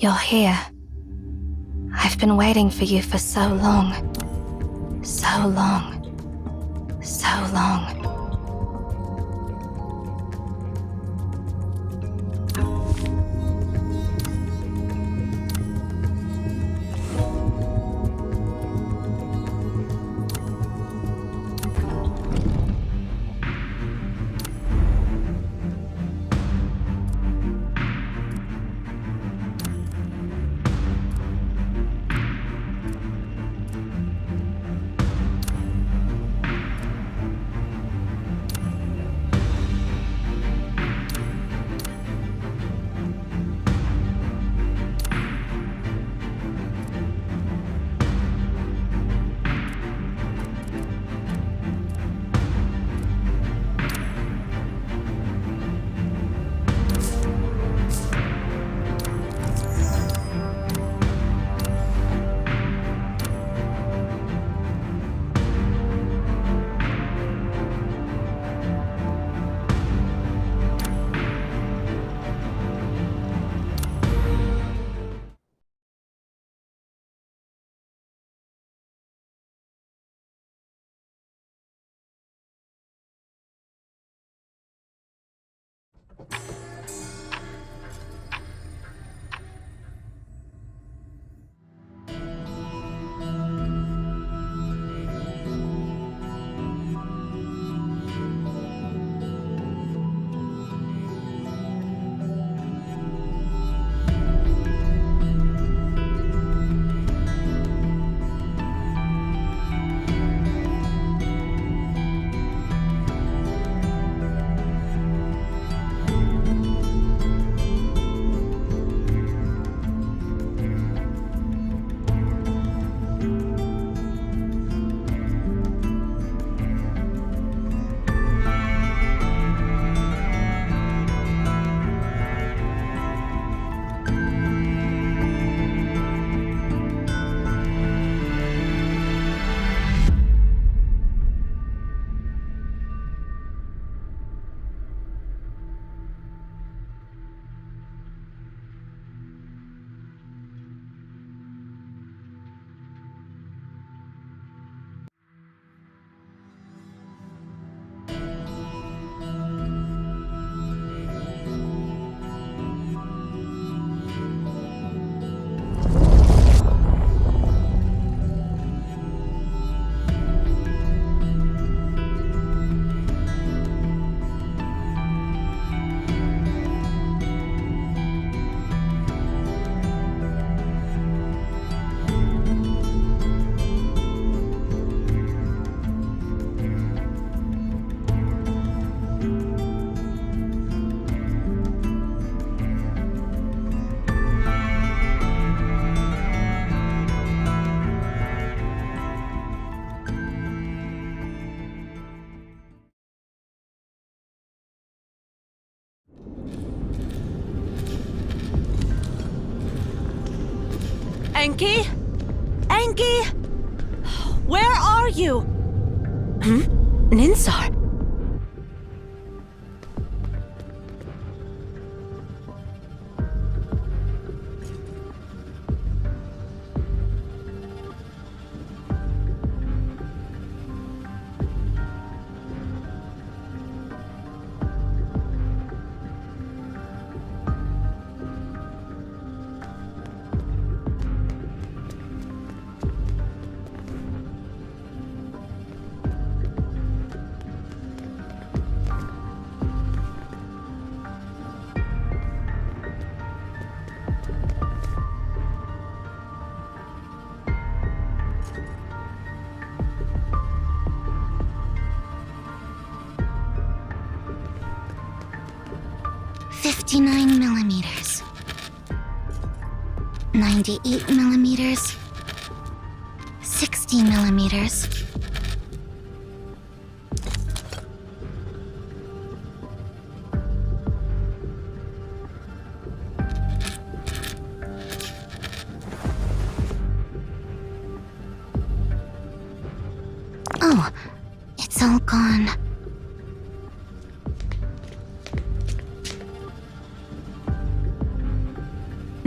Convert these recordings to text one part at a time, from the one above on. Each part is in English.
You're here. I've been waiting for you for so long. So long. So long. Enki? Enki? Where are you? Ninsar? $59 millimeters. 98 millimeters. 60 millimeters. Oh, it's all gone.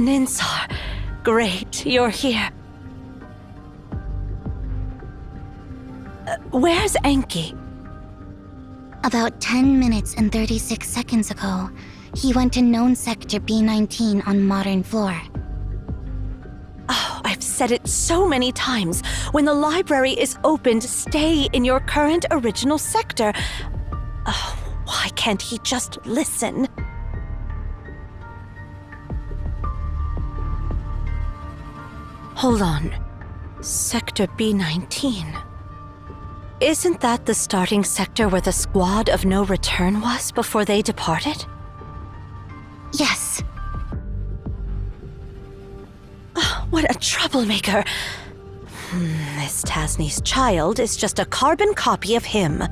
Ninsar, great, you're here. Where's Enki? About 10 minutes and 36 seconds ago, he went to known sector B19 on modern floor. Oh, I've said it so many times. When the library is opened, stay in your current original sector. Oh, why can't he just listen? Hold on. Sector B19. Isn't that the starting sector where the squad of no return was before they departed? Yes, What a troublemaker. This Tasni's child is just a carbon copy of him.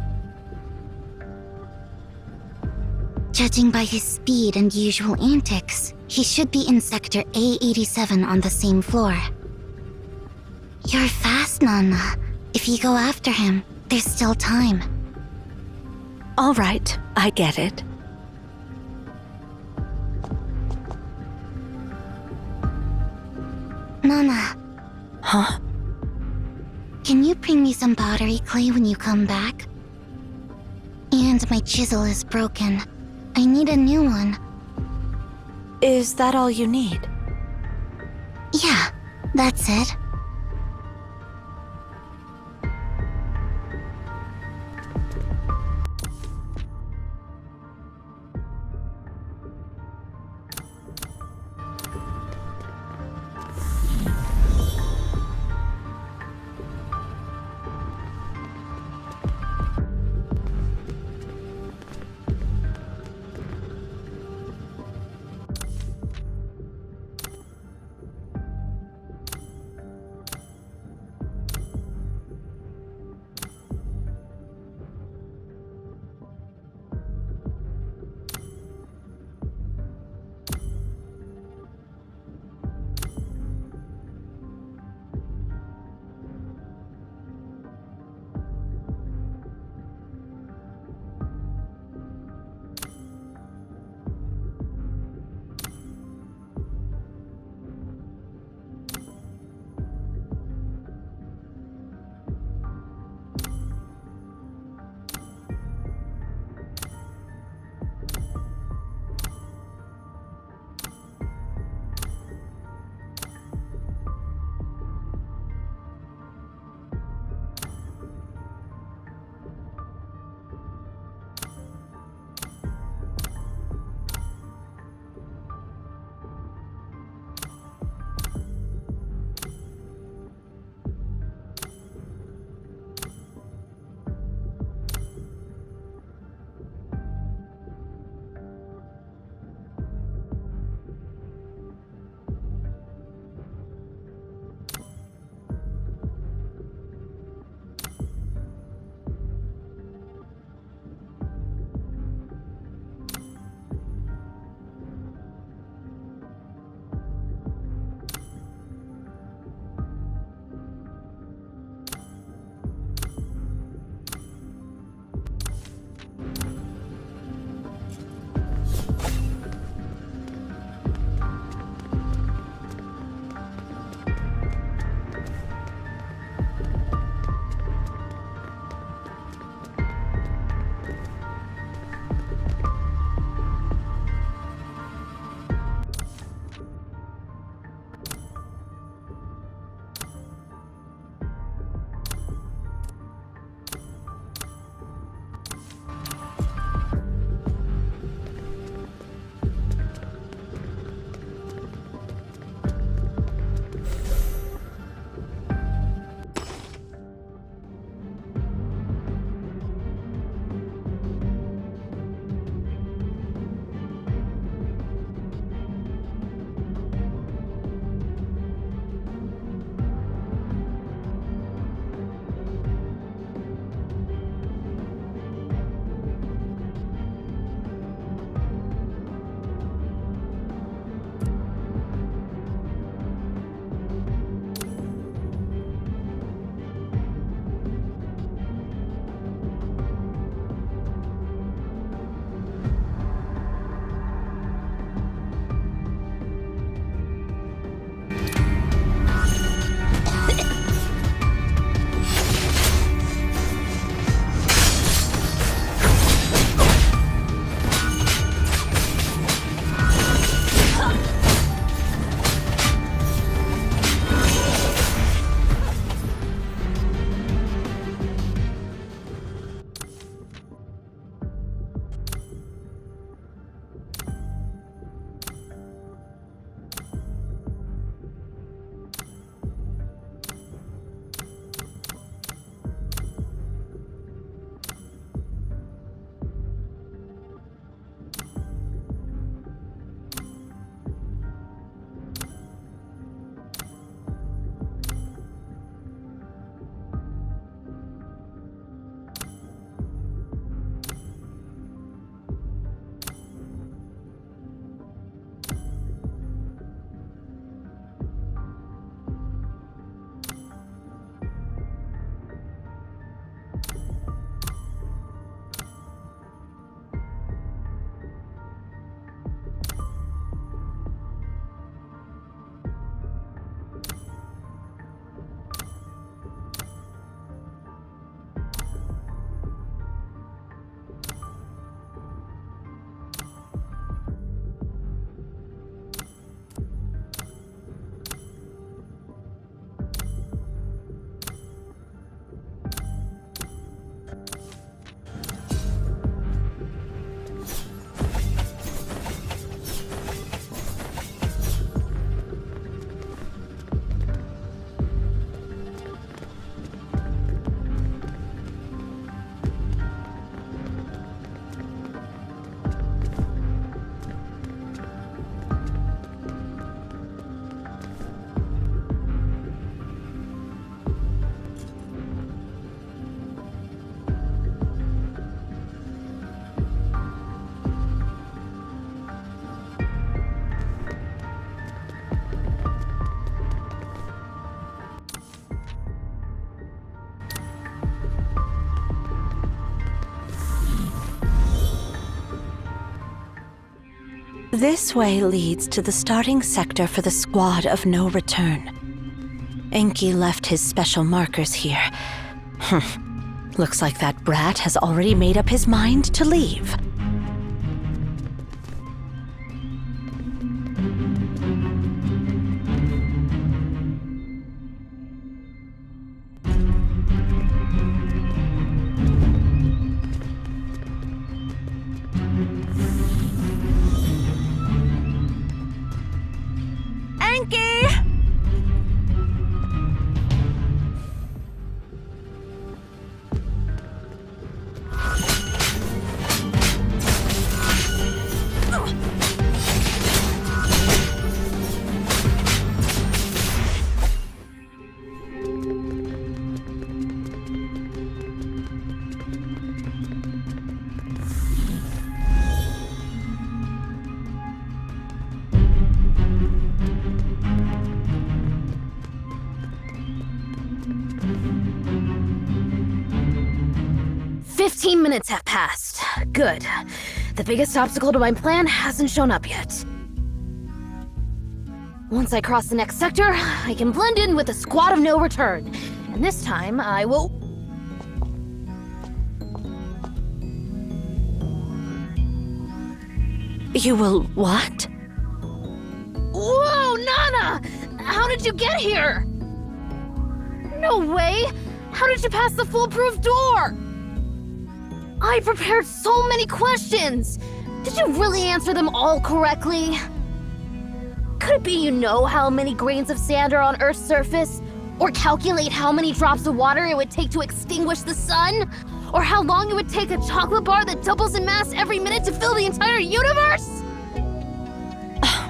judging by his speed and usual antics, he should be in sector A87 on the same floor. You're fast, Nana. If you go after him, there's still time. All right, I get it. Nana, Huh? can you bring me some pottery clay when you come back? And my chisel is broken. I need a new one. Is that all you need? Yeah, that's it. This way leads to the starting sector for the Squad of No Return. Enki left his special markers here. Looks like that brat has already made up his mind to leave. Enki! Minutes have passed. Good. The biggest obstacle to my plan hasn't shown up yet. Once I cross the next sector, I can blend in with the Squad of No Return. And this time, I will... You will what? Whoa, Nana! How did you get here? No way! How did you pass the foolproof door? I prepared so many questions! Did you really answer them all correctly? Could it be you know how many grains of sand are on Earth's surface? Or calculate how many drops of water it would take to extinguish the sun? Or how long it would take a chocolate bar that doubles in mass every minute to fill the entire universe?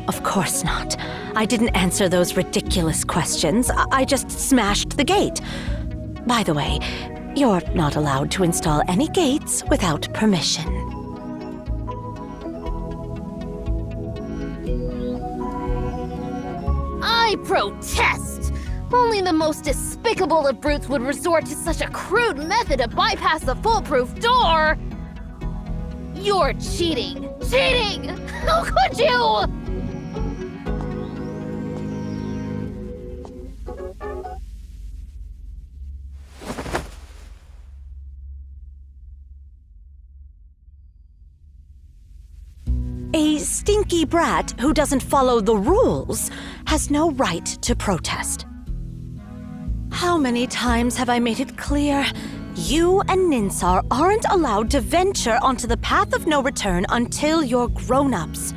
Of course not. I didn't answer those ridiculous questions. I just smashed the gate. By the way, you're not allowed to install any gates without permission. I protest! Only the most despicable of brutes would resort to such a crude method to bypass the foolproof door! You're cheating! Cheating! How could you? A stinky brat who doesn't follow the rules has no right to protest. How many times have I made it clear? You and Ninsar aren't allowed to venture onto the path of no return until you're grown-ups.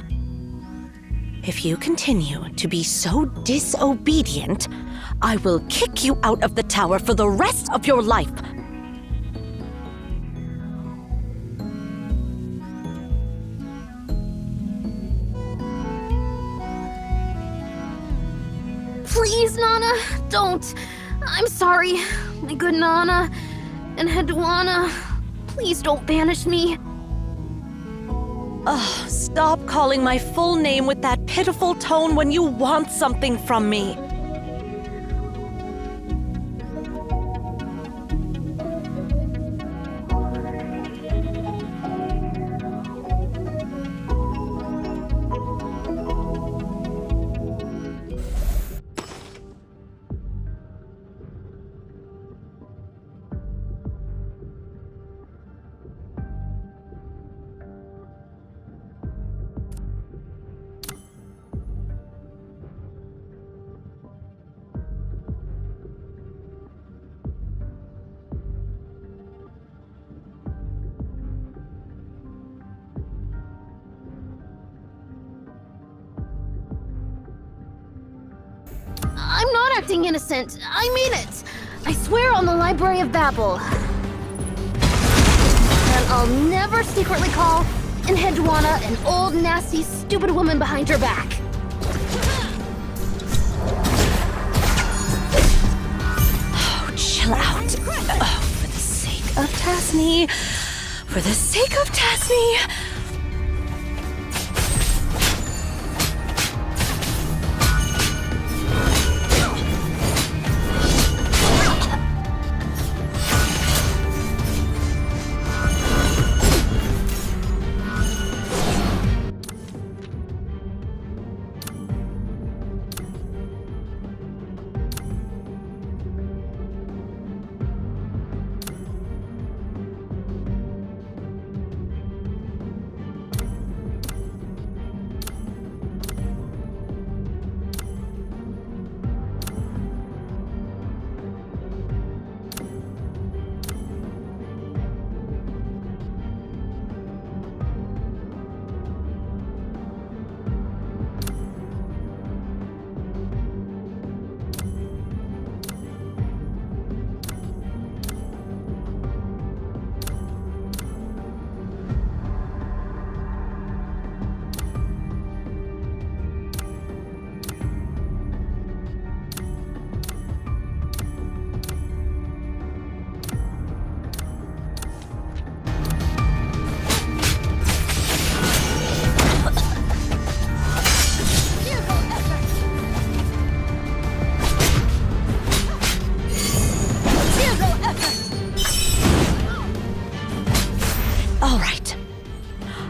If you continue to be so disobedient, I will kick you out of the tower for the rest of your life. Please, Nana, don't. I'm sorry, my good Nana. And Hedwana, please don't banish me. Ugh, stop calling my full name with that pitiful tone when you want something from me. I'm not acting innocent. I mean it. I swear on the Library of Babel. And I'll never secretly call Enheduanna an old, nasty, stupid woman behind your back. Oh, chill out. Oh, for the sake of Tasni. For the sake of Tasni. All right.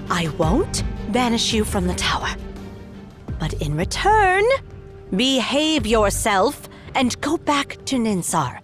I won't banish you from the tower. But in return, behave yourself and go back to Ninsar.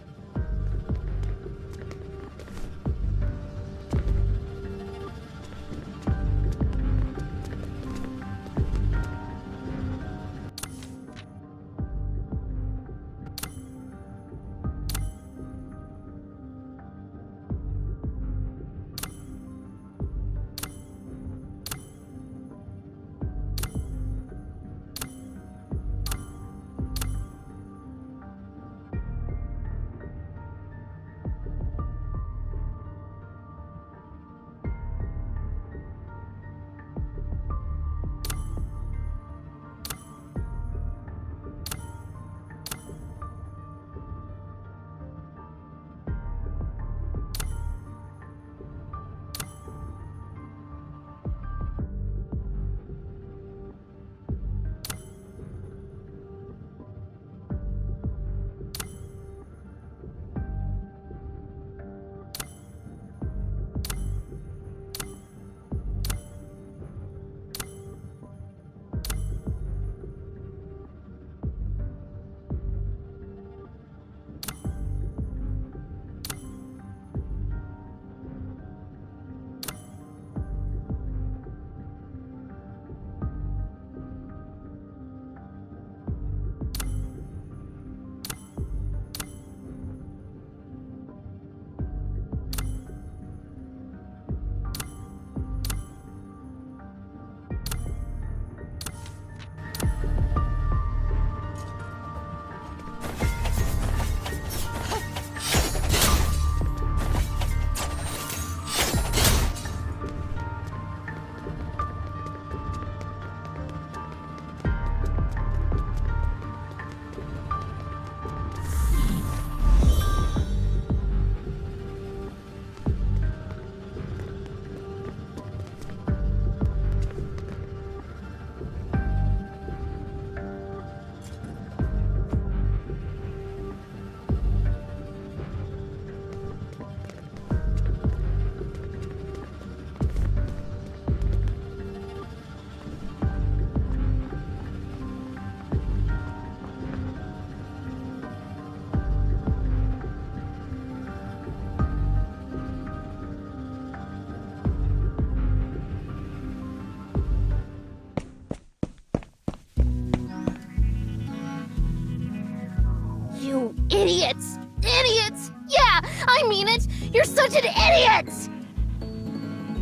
You idiots! Idiots! Yeah, I mean it! You're such an idiot!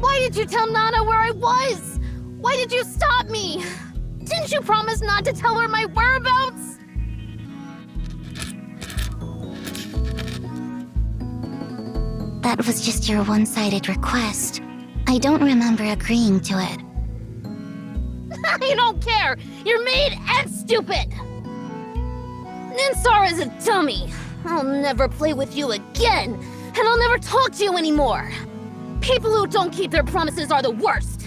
Why did you tell Nana where I was? Why did you stop me? Didn't you promise not to tell her my whereabouts? That was just your one-sided request. I don't remember agreeing to it. I don't care! You're made and stupid! Ninsar is a dummy. I'll never play with you again, and I'll never talk to you anymore. People who don't keep their promises are the worst.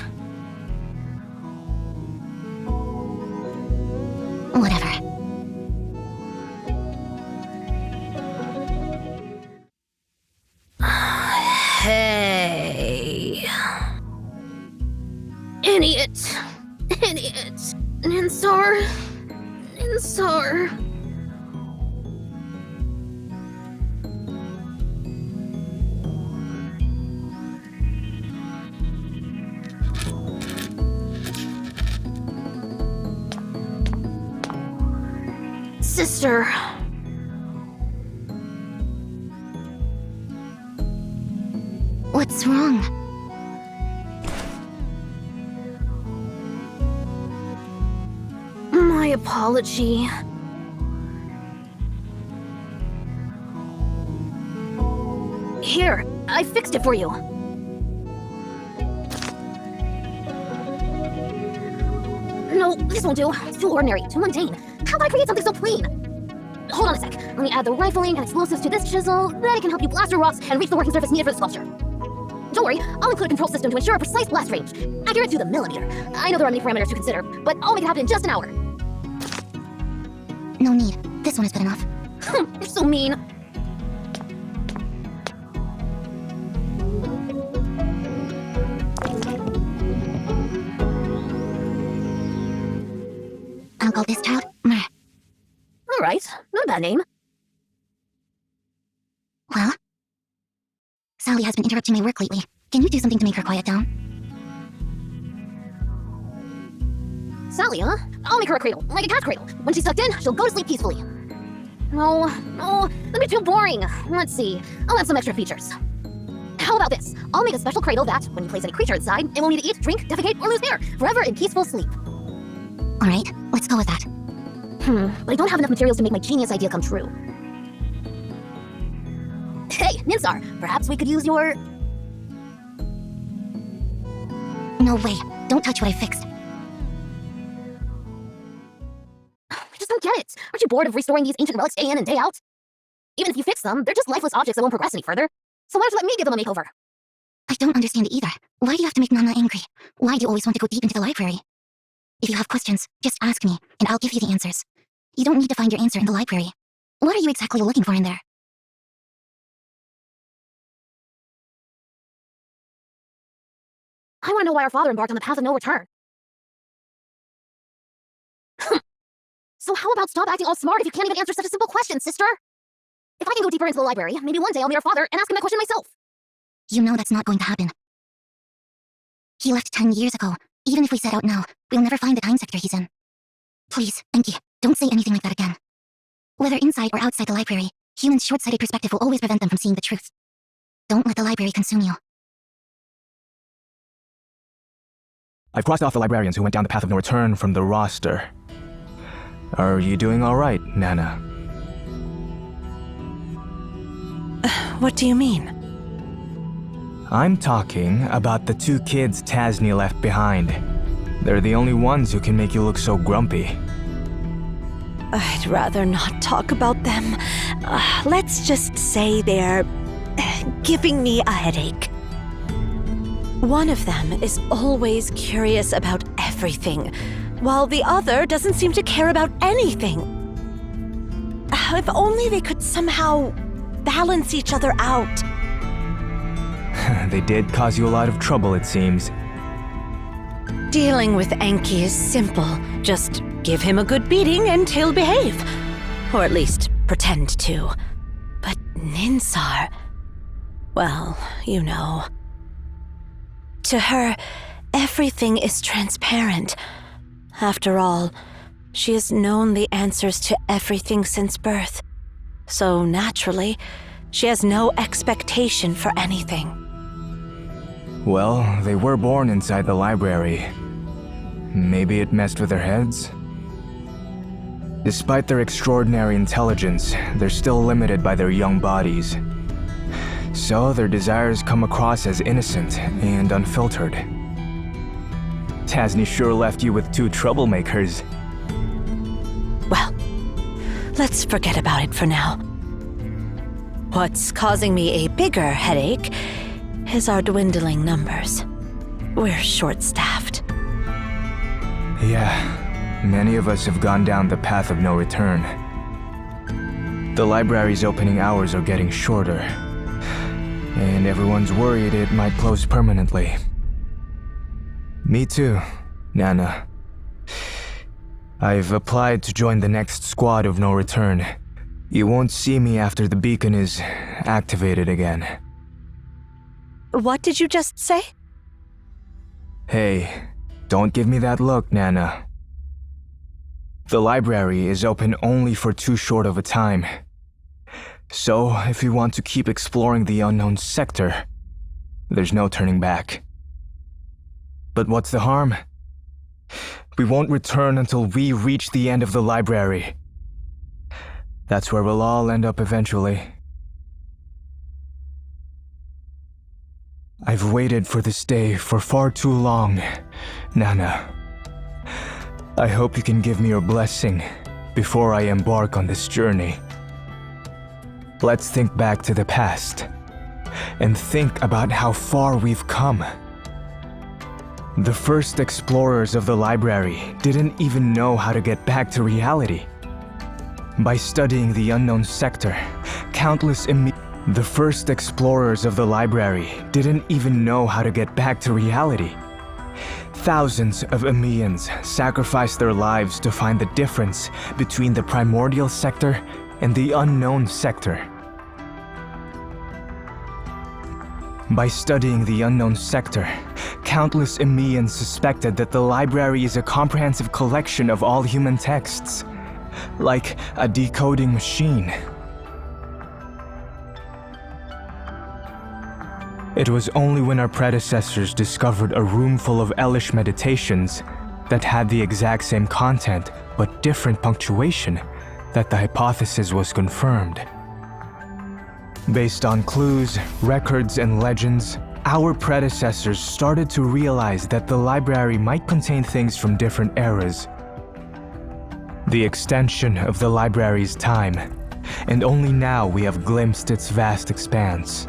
Whatever. Hey. Idiot. Idiot. Ninsar. Ninsar. Sister. What's wrong? My apology. Here, I fixed it for you. No, this won't do. It's too ordinary, too mundane. How do I create something so plain? Hold on a sec. Let me add the rifling and explosives to this chisel. Then it can help you blast your rocks and reach the working surface needed for the sculpture. Don't worry, I'll include a control system to ensure a precise blast range. Accurate to the millimeter. I know there are many parameters to consider, but I'll make it happen in just an hour. No need. This one is good enough. You're so mean. call this child Mer. Alright, not a bad name. Well? Sally has been interrupting my work lately. Can you do something to make her quiet down? Sally, huh? I'll make her a cradle, like a cat cradle. When she's tucked in, she'll go to sleep peacefully. No, that'd be too boring. Let's see, I'll add some extra features. How about this? I'll make a special cradle that, when you place any creature inside, it won't need to eat, drink, defecate, or lose hair, forever in peaceful sleep. Alright, let's go with that. But I don't have enough materials to make my genius idea come true. Hey, Ninsar, perhaps we could use your... No way. Don't touch what I fixed. I just don't get it. Aren't you bored of restoring these ancient relics day in and day out? Even if you fix them, they're just lifeless objects that won't progress any further. So why don't you let me give them a makeover? I don't understand it either. Why do you have to make Nana angry? Why do you always want to go deep into the library? If you have questions, just ask me, and I'll give you the answers. You don't need to find your answer in the library. What are you exactly looking for in there? I want to know why our father embarked on the path of no return. So how about stop acting all smart if you can't even answer such a simple question, sister? If I can go deeper into the library, maybe one day I'll meet our father and ask him that question myself. You know that's not going to happen. He left 10 years ago. Even if we set out now, we'll never find the time sector he's in. Please, Enki, don't say anything like that again. Whether inside or outside the library, humans' short-sighted perspective will always prevent them from seeing the truth. Don't let the library consume you. I've crossed off the librarians who went down the path of no return from the roster. Are you doing all right, Nana? What do you mean? I'm talking about the two kids Tasni left behind. They're the only ones who can make you look so grumpy. I'd rather not talk about them. Let's just say they're giving me a headache. One of them is always curious about everything, while the other doesn't seem to care about anything. If only they could somehow balance each other out. They did cause you a lot of trouble, it seems. Dealing with Enki is simple. Just give him a good beating and he'll behave. Or at least pretend to. But Ninsar... well, you know. To her, everything is transparent. After all, she has known the answers to everything since birth. So naturally, she has no expectation for anything. Well, they were born inside the library. Maybe it messed with their heads? Despite their extraordinary intelligence, they're still limited by their young bodies. So their desires come across as innocent and unfiltered. Tasni sure left you with two troublemakers. Well, let's forget about it for now. What's causing me a bigger headache is our dwindling numbers. We're short-staffed. Yeah, many of us have gone down the path of no return. The library's opening hours are getting shorter, and everyone's worried it might close permanently. Me too, Nana. I've applied to join the next squad of no return. You won't see me after the beacon is activated again. What did you just say? Hey, don't give me that look, Nana. The library is open only for too short of a time. So, if we want to keep exploring the unknown sector, there's no turning back. But what's the harm? We won't return until we reach the end of the library. That's where we'll all end up eventually. I've waited for this day for far too long, Nana. I hope you can give me your blessing before I embark on this journey. Let's think back to the past and think about how far we've come. The first explorers of the library didn't even know how to get back to reality. By studying the unknown sector, The first explorers of the library didn't even know how to get back to reality. Thousands of Amians sacrificed their lives to find the difference between the primordial sector and the unknown sector. By studying the unknown sector, countless Amians suspected that the library is a comprehensive collection of all human texts, like a decoding machine. It was only when our predecessors discovered a room full of Elish meditations that had the exact same content but different punctuation that the hypothesis was confirmed. Based on clues, records, and legends, our predecessors started to realize that the library might contain things from different eras. The extension of the library's time, and only now we have glimpsed its vast expanse.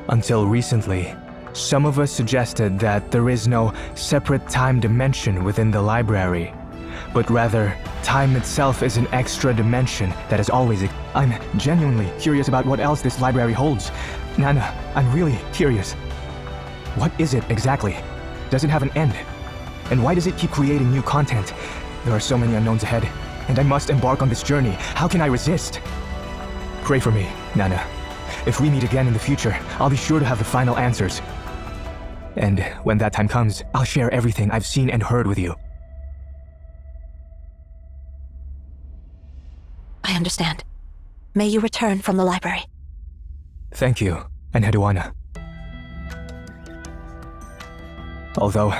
Until recently, some of us suggested that there is no separate time dimension within the library, but rather, time itself is an extra dimension that is always I'm genuinely curious about what else this library holds. Nana, I'm really curious. What is it exactly? Does it have an end? And why does it keep creating new content? There are so many unknowns ahead, and I must embark on this journey. How can I resist? Pray for me, Nana. If we meet again in the future, I'll be sure to have the final answers. And when that time comes, I'll share everything I've seen and heard with you. I understand. May you return from the library. Thank you, Enheduanna. Although,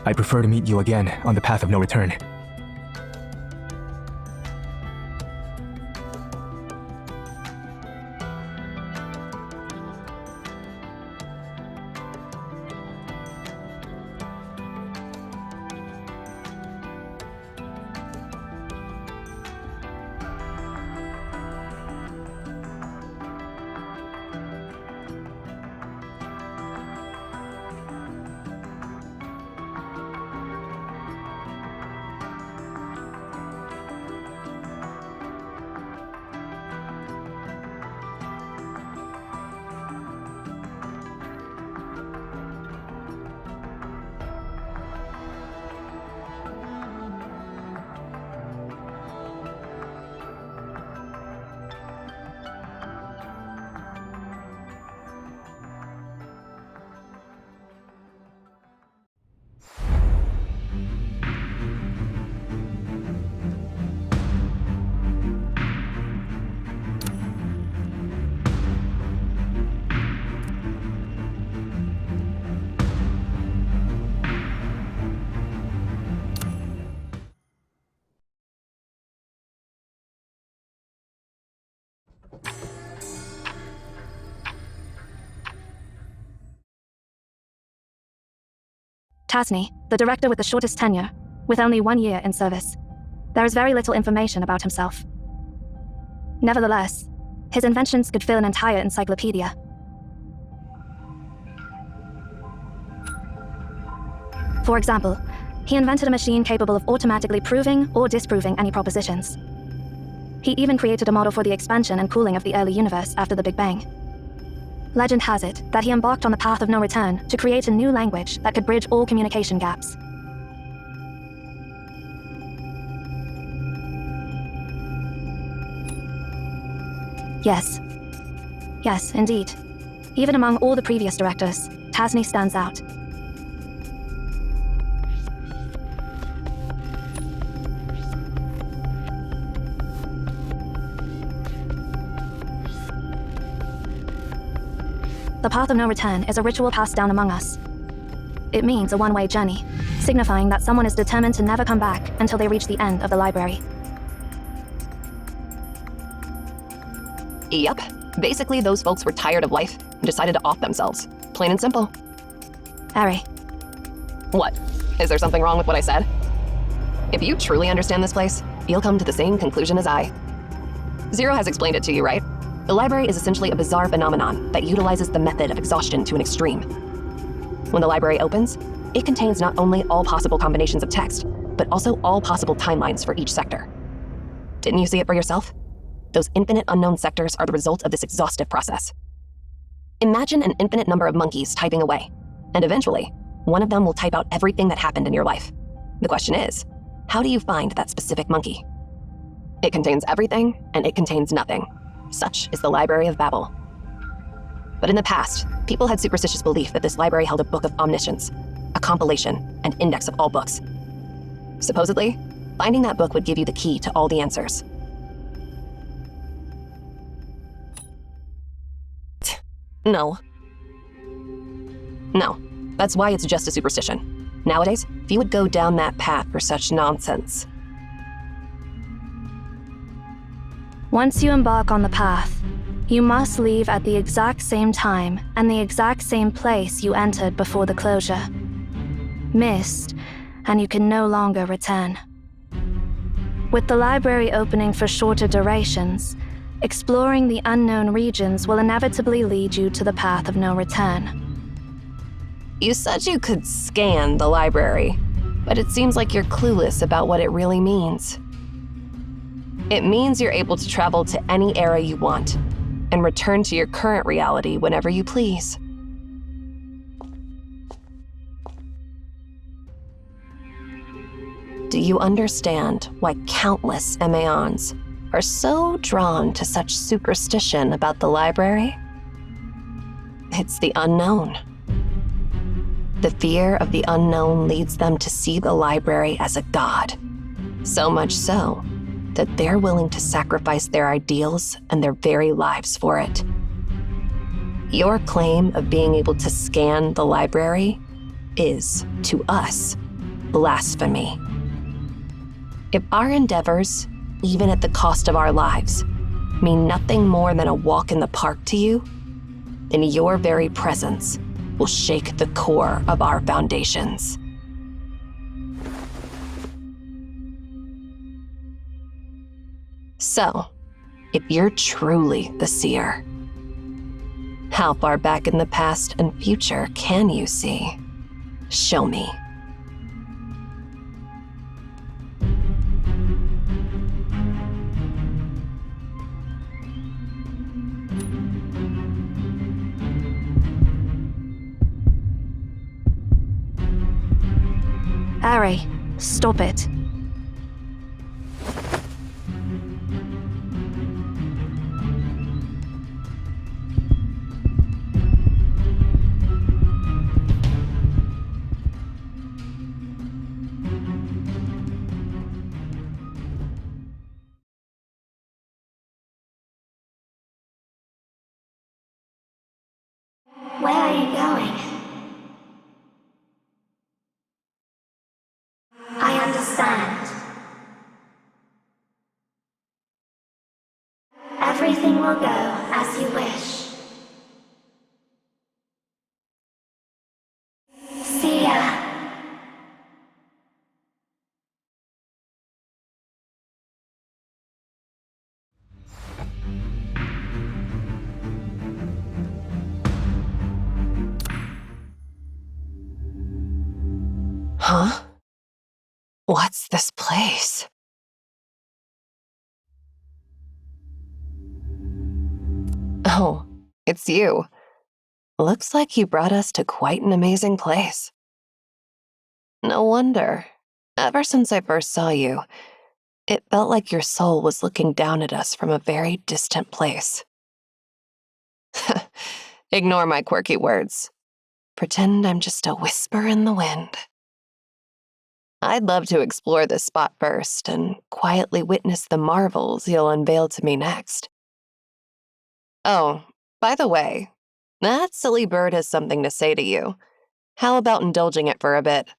I prefer to meet you again on the path of no return. Tasney, the director with the shortest tenure, with only 1 year in service. There is very little information about himself. Nevertheless, his inventions could fill an entire encyclopedia. For example, he invented a machine capable of automatically proving or disproving any propositions. He even created a model for the expansion and cooling of the early universe after the Big Bang. Legend has it that he embarked on the path of no return to create a new language that could bridge all communication gaps. Yes, indeed. Even among all the previous directors, Tasney stands out. The Path of No Return is a ritual passed down among us. It means a one-way journey, signifying that someone is determined to never come back until they reach the end of the library. Yep. Basically, those folks were tired of life and decided to off themselves. Plain and simple. Ari. What? Is there something wrong with what I said? If you truly understand this place, you'll come to the same conclusion as I. Zero has explained it to you, right? The library is essentially a bizarre phenomenon that utilizes the method of exhaustion to an extreme. When the library opens, it contains not only all possible combinations of text, but also all possible timelines for each sector. Didn't you see it for yourself? Those infinite unknown sectors are the result of this exhaustive process. Imagine an infinite number of monkeys typing away, and eventually, One of them will type out everything that happened in your life. The question is, how do you find that specific monkey? It contains everything, and it contains nothing. Such is the Library of Babel. But in the past, people had superstitious belief that this library held a book of omniscience, a compilation and index of all books. Supposedly, finding that book would give you the key to all the answers. No. No, that's why it's just a superstition. Nowadays, few would go down that path for such nonsense. Once you embark on the path, you must leave at the exact same time and the exact same place you entered before the closure. Missed, and you can no longer return. With the library opening for shorter durations, exploring the unknown regions will inevitably lead you to the path of no return. You said you could scan the library, but it seems like you're clueless about what it really means. It means you're able to travel to any era you want and return to your current reality whenever you please. Do you understand why countless Emaons are so drawn to such superstition about the library? It's the unknown. The fear of the unknown leads them to see the library as a god, so much so that they're willing to sacrifice their ideals and their very lives for it. Your claim of being able to scan the library is, to us, blasphemy. If our endeavors, even at the cost of our lives, mean nothing more than a walk in the park to you, then your very presence will shake the core of our foundations. So, if you're truly the seer, how far back in the past and future can you see? Show me. Ari, stop it. Where are you going? I understand. Everything will go as you wish. See ya. Huh? What's this place? Oh, it's you. Looks like you brought us to quite an amazing place. No wonder. Ever since I first saw you, it felt like your soul was looking down at us from a very distant place. Ignore my quirky words. Pretend I'm just a whisper in the wind. I'd love to explore this spot first and quietly witness the marvels you'll unveil to me next. Oh, by the way, that silly bird has something to say to you. How about indulging it for a bit?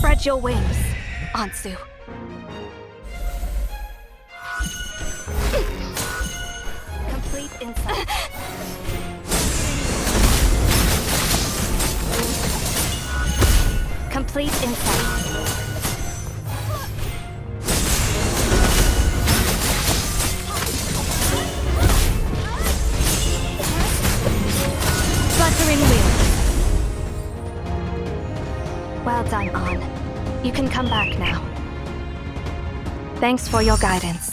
Spread your wings, Ansu. Complete insight. Complete insight. Fluttering wheels. Well done, An. You can come back now. Thanks for your guidance.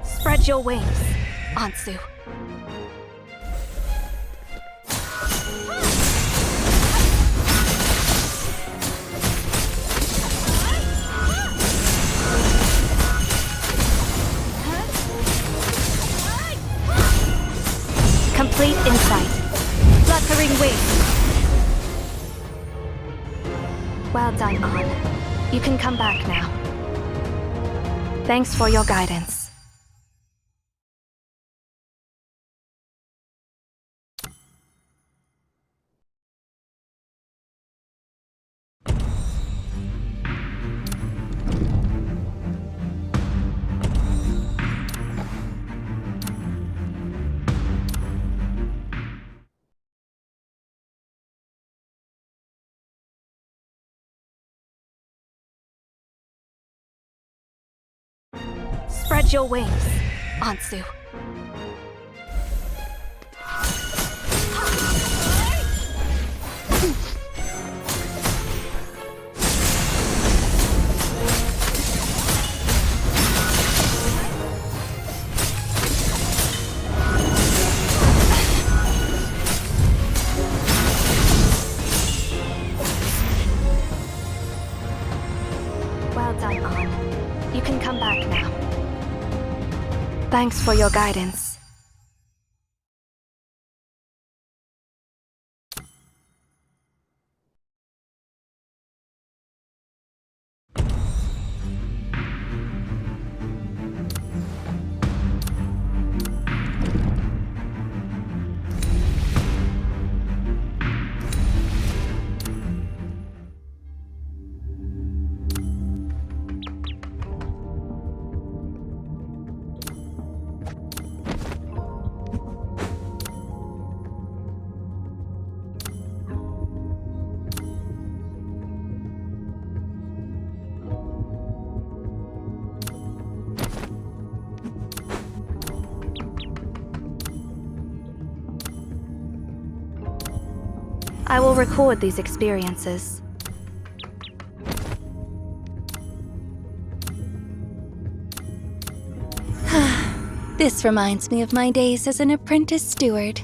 Spread your wings, Ansu. Complete insight. Fluttering wings. Well done, An. You can come back now. Thanks for your guidance. Spread your wings, Ansu. Well done, An. You can come back now. Thanks for your guidance. I will record these experiences. This reminds me of my days as an apprentice steward.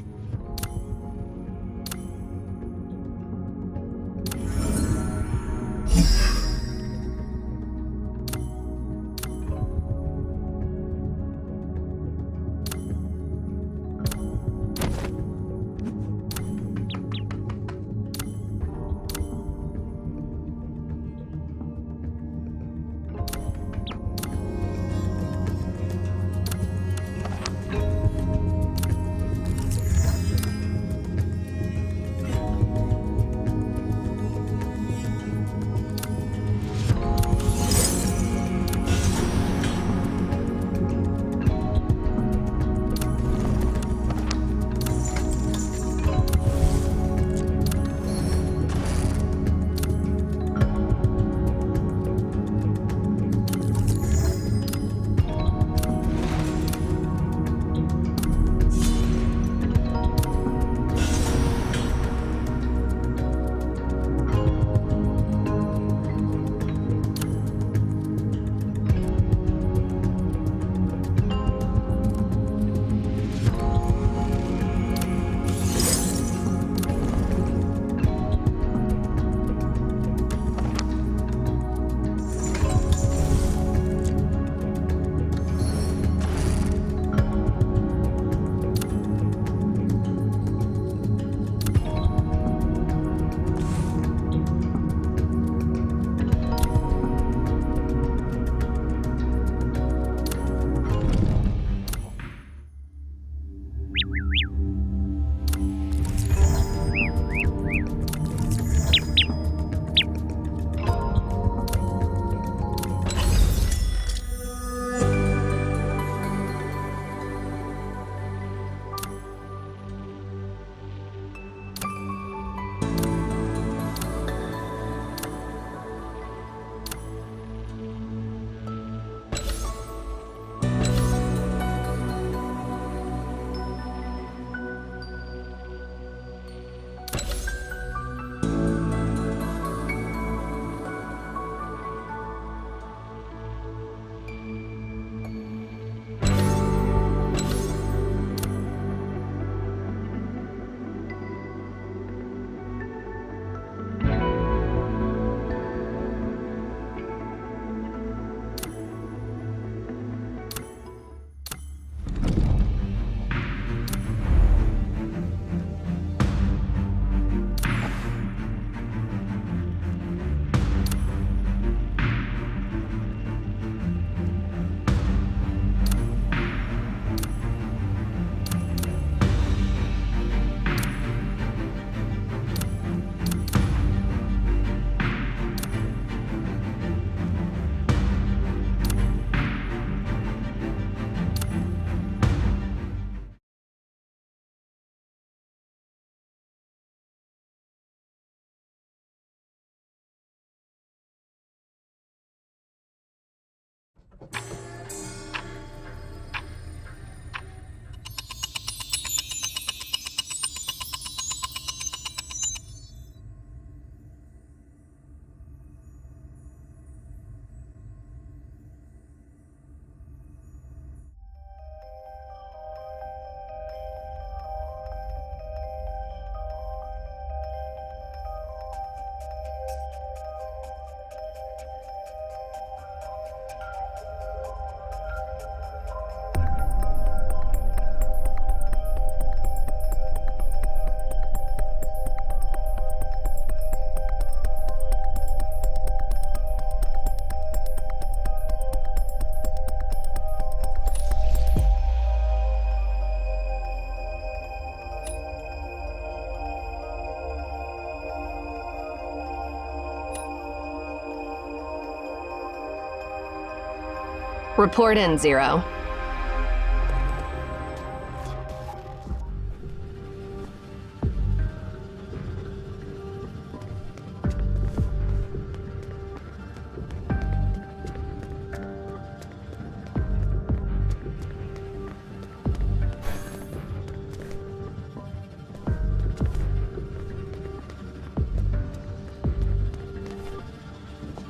Report in, Zero.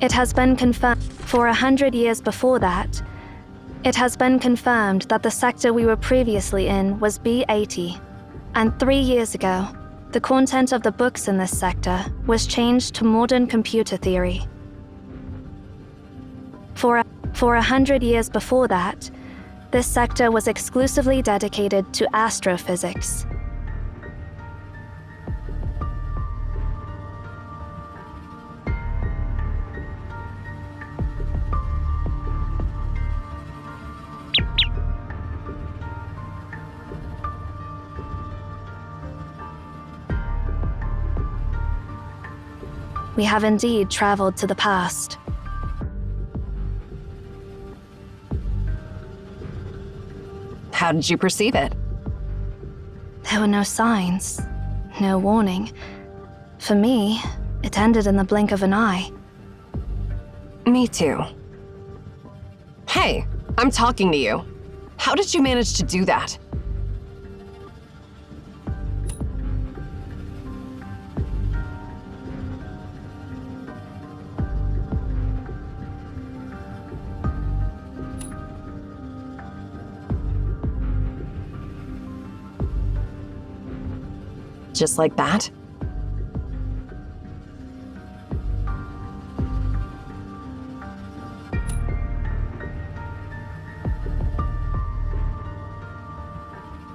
It has been confirmed for 100 years before that. It has been confirmed that the sector we were previously in was B80, and 3 years ago, the content of the books in this sector was changed to modern computer theory. For 100 years before that, this sector was exclusively dedicated to astrophysics. We have indeed traveled to the past. How did you perceive it? There were no signs, no warning. For me, it ended in the blink of an eye. Me too. Hey, I'm talking to you. How did you manage to do that? Just like that?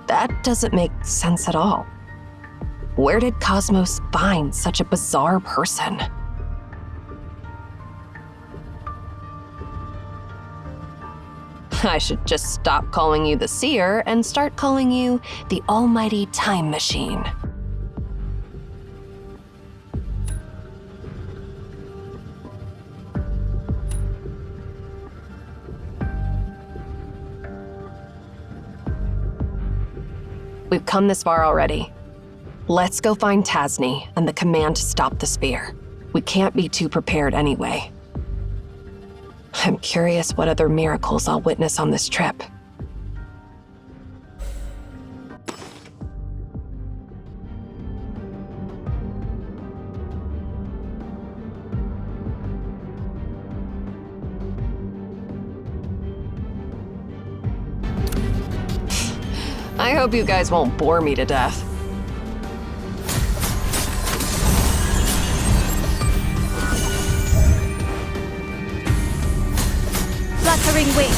That doesn't make sense at all. Where did Cosmos find such a bizarre person? I should just stop calling you the Seer and start calling you the Almighty Time Machine. We've come this far already. Let's go find Tasni and the command to stop the sphere. We can't be too prepared anyway. I'm curious what other miracles I'll witness on this trip. I hope you guys won't bore me to death. Fluttering wings.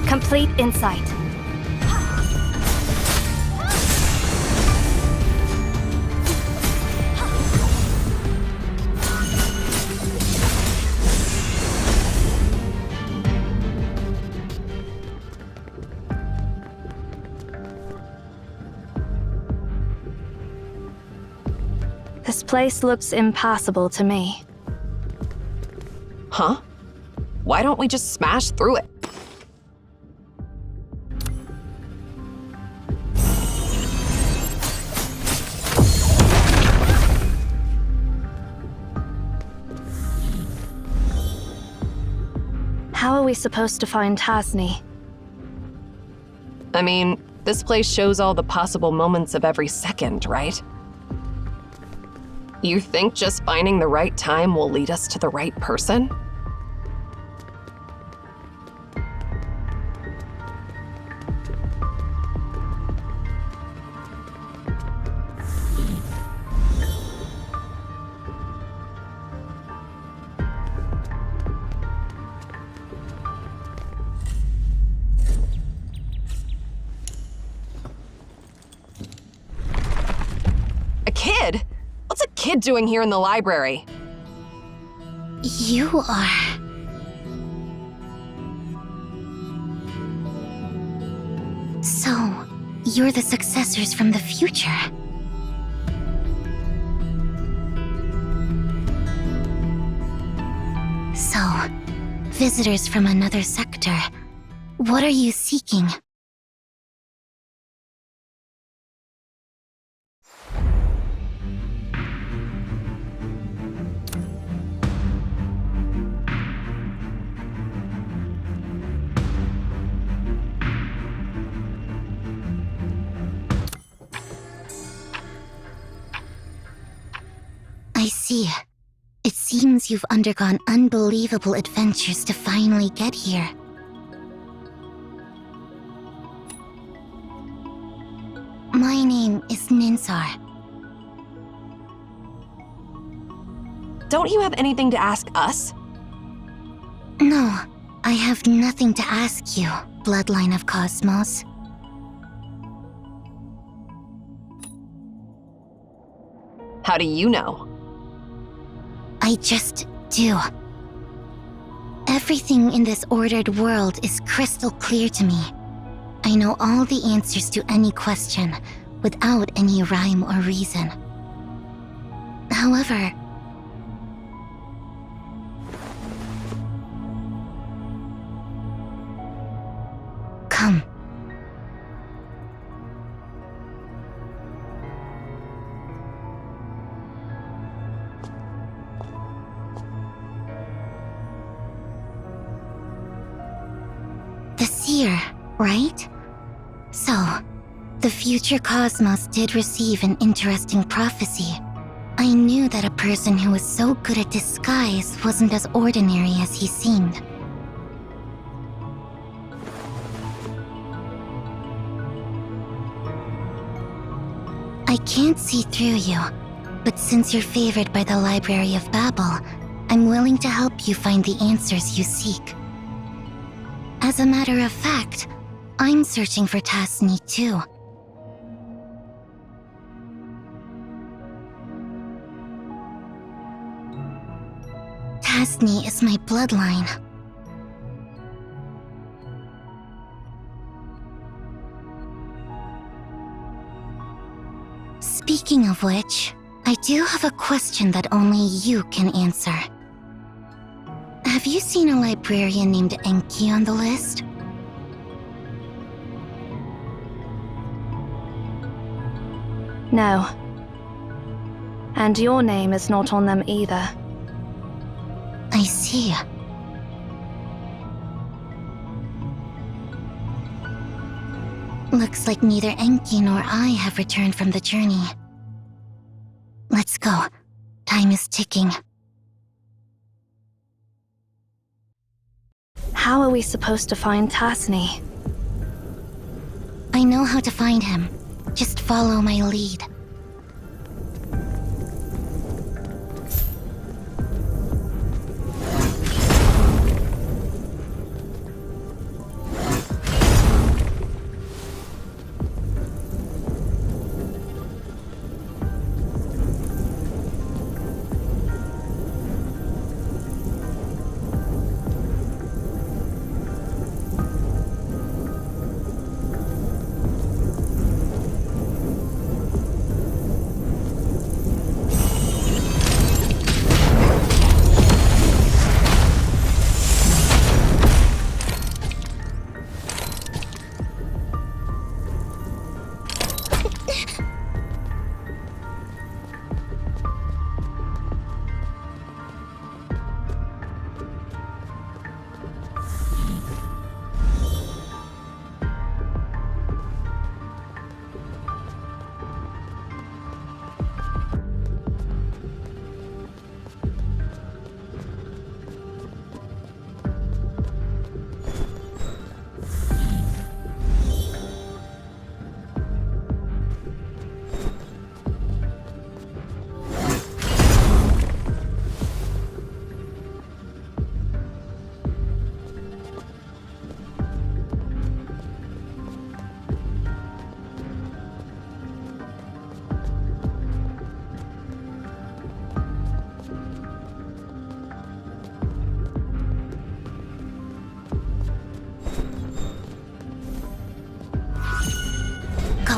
Complete insight. This place looks impassable to me. Huh? Why don't we just smash through it? How are we supposed to find Tasni? I mean, this place shows all the possible moments of every second, right? You think just finding the right time will lead us to the right person? A kid? What's a kid doing here in the library? You are... So, you're the successors from the future. So, visitors from another sector, what are you seeking? I see. It seems you've undergone unbelievable adventures to finally get here. My name is Ninsar. Don't you have anything to ask us? No, I have nothing to ask you, Bloodline of Cosmos. How do you know? I just do. Everything in this ordered world is crystal clear to me. I know all the answers to any question, without any rhyme or reason. However, come. The seer, right? So, the future Cosmos did receive an interesting prophecy. I knew that a person who was so good at disguise wasn't as ordinary as he seemed. I can't see through you, but since you're favored by the Library of Babel, I'm willing to help you find the answers you seek. As a matter of fact, I'm searching for Tasni too. Tasni is my bloodline. Speaking of which, I do have a question that only you can answer. Have you seen a librarian named Enki on the list? No. And your name is not on them either. I see. Looks like neither Enki nor I have returned from the journey. Let's go. Time is ticking. How are we supposed to find Tasni? I know how to find him. Just follow my lead.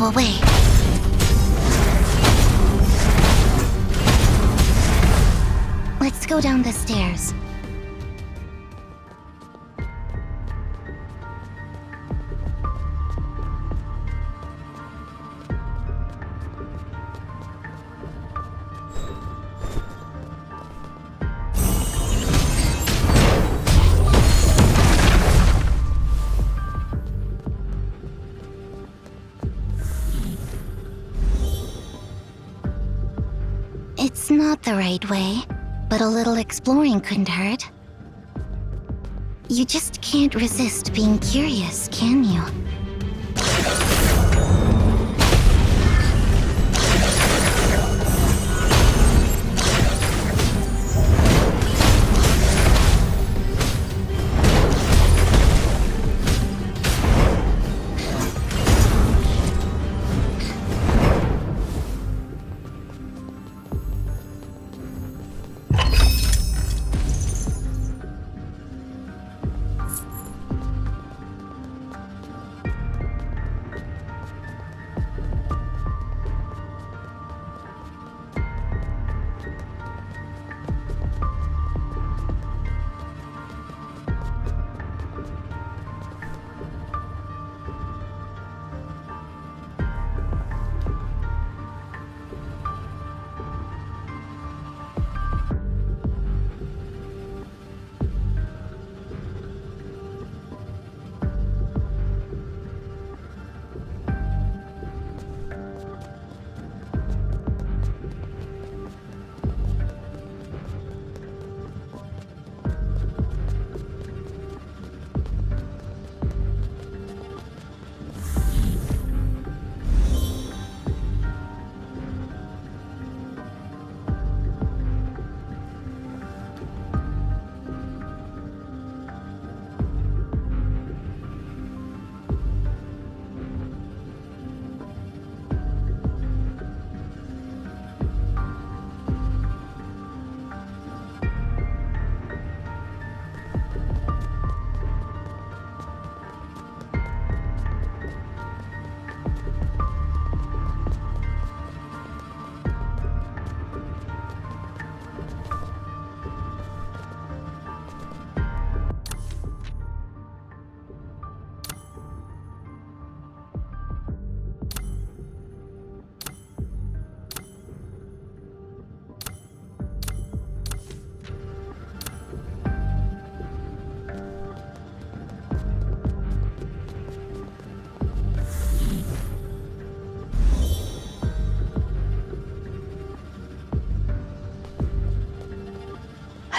Go away. Let's go down the stairs. It's not the right way, but a little exploring couldn't hurt. You just can't resist being curious, can you?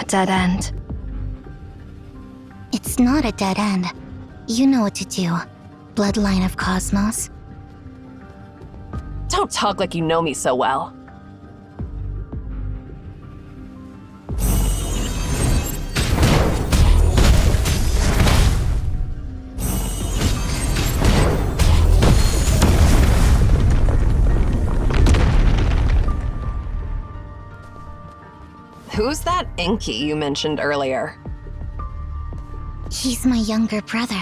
A dead end. It's not a dead end. You know what to do. Bloodline of Cosmos. Don't talk like you know me so well. Who's that Enki you mentioned earlier? He's my younger brother.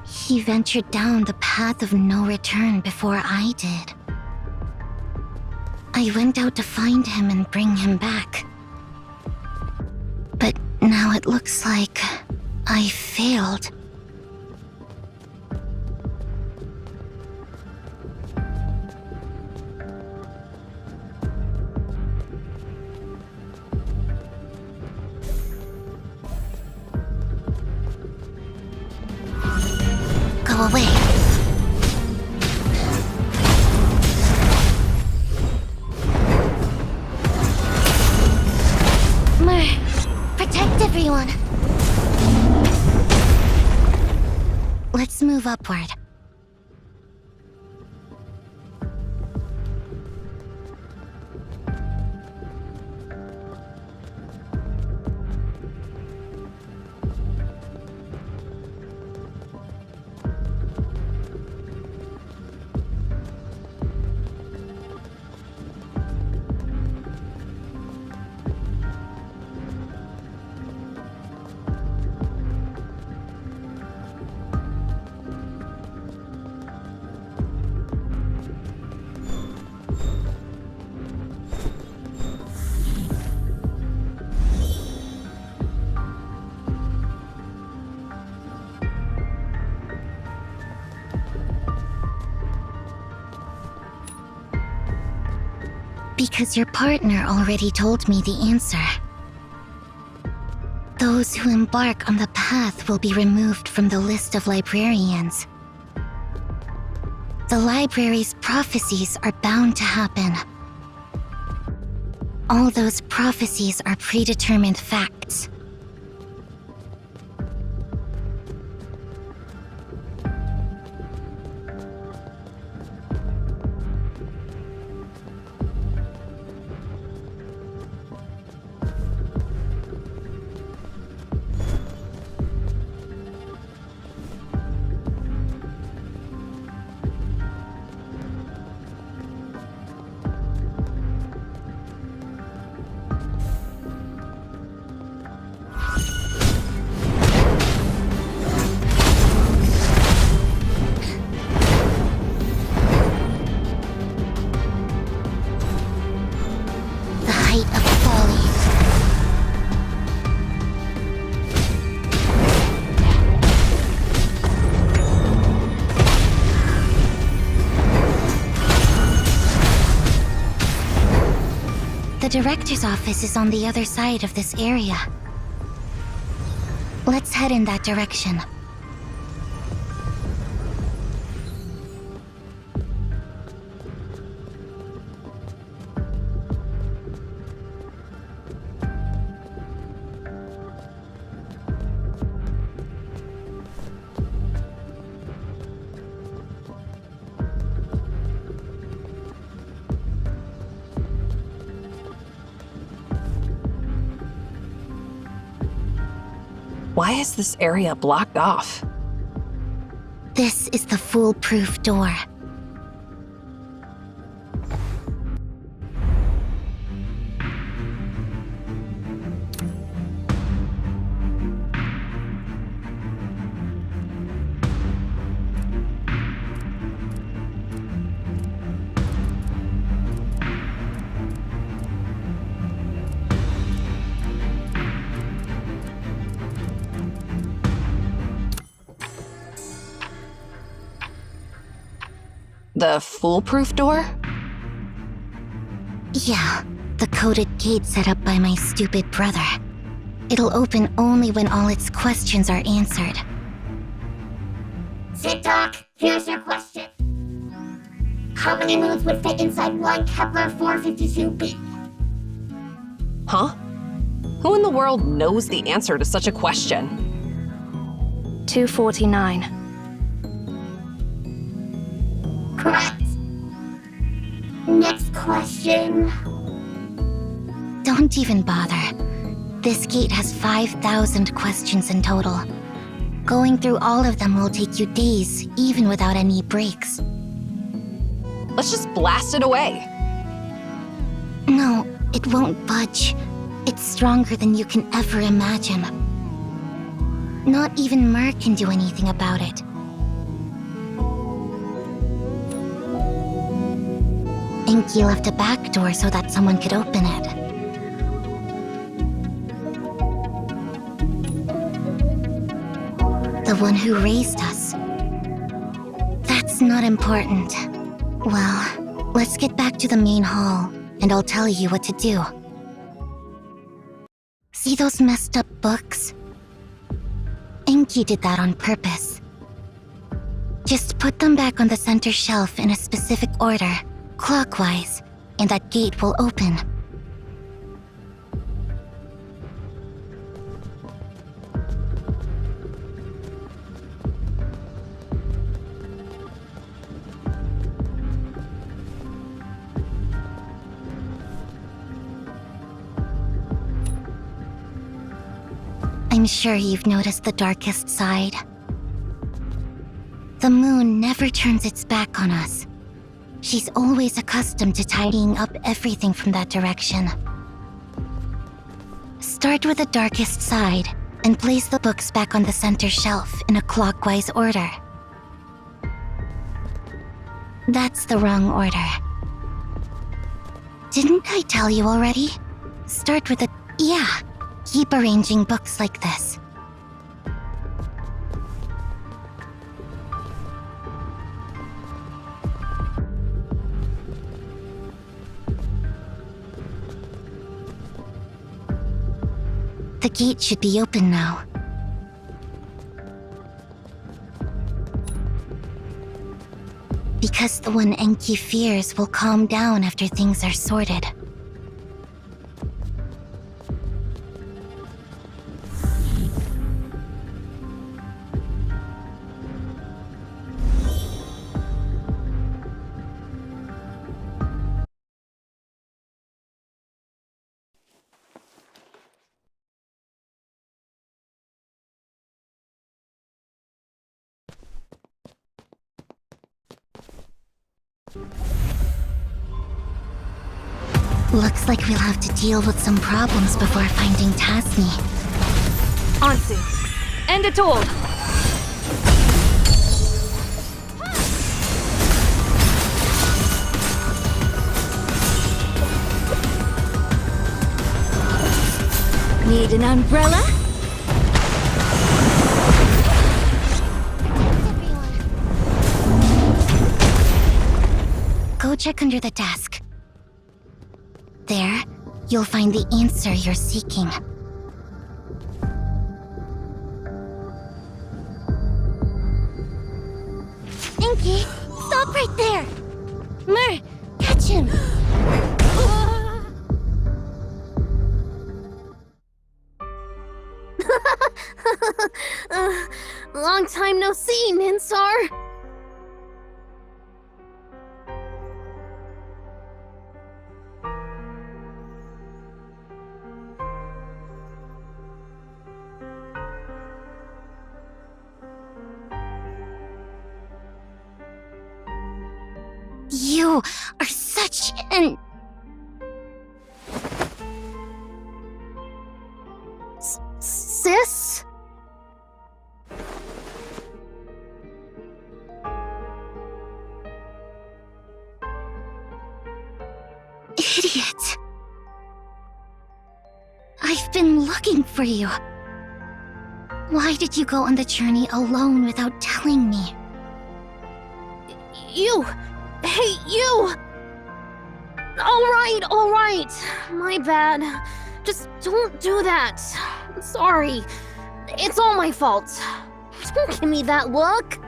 He ventured down the path of no return before I did. I went out to find him and bring him back. But now it looks like I failed. Go away. Protect everyone. Let's move upward. Because your partner already told me the answer. Those who embark on the path will be removed from the list of librarians. The library's prophecies are bound to happen. All those prophecies are predetermined facts. The height of folly. The director's office is on the other side of this area. Let's head in that direction. Why is this area blocked off? This is the foolproof door. The foolproof door? Yeah, the coded gate set up by my stupid brother. It'll open only when all its questions are answered. Sit, Doc. Here's your question. How many moons would fit inside one Kepler 452b? Huh? Who in the world knows the answer to such a question? 249. Correct. Next question. Don't even bother. This gate has 5,000 questions in total. Going through all of them will take you days, even without any breaks. Let's just blast it away. No, it won't budge. It's stronger than you can ever imagine. Not even Mer can do anything about it. Inky left a back door so that someone could open it. The one who raised us. That's not important. Well, let's get back to the main hall, and I'll tell you what to do. See those messed up books? Inky did that on purpose. Just put them back on the center shelf in a specific order, clockwise, and that gate will open. I'm sure you've noticed the darkest side. The moon never turns its back on us. She's always accustomed to tidying up everything from that direction. Start with the darkest side and place the books back on the center shelf in a clockwise order. That's the wrong order. Didn't I tell you already? Start with the... Yeah, keep arranging books like this. The gate should be open now. Because the one Enki fears will calm down after things are sorted. Looks like we'll have to deal with some problems before finding Tasni. Ansu, end it all! Need an umbrella? Go check under the desk. There, you'll find the answer you're seeking. Enki, stop right there! Mer, catch him! Long time no see, Ninsar. You are such an... Sis? Idiot. I've been looking for you. Why did you go on the journey alone without telling me? You! Hey, you! All right. My bad. Just don't do that. I'm sorry. It's all my fault. Don't give me that look.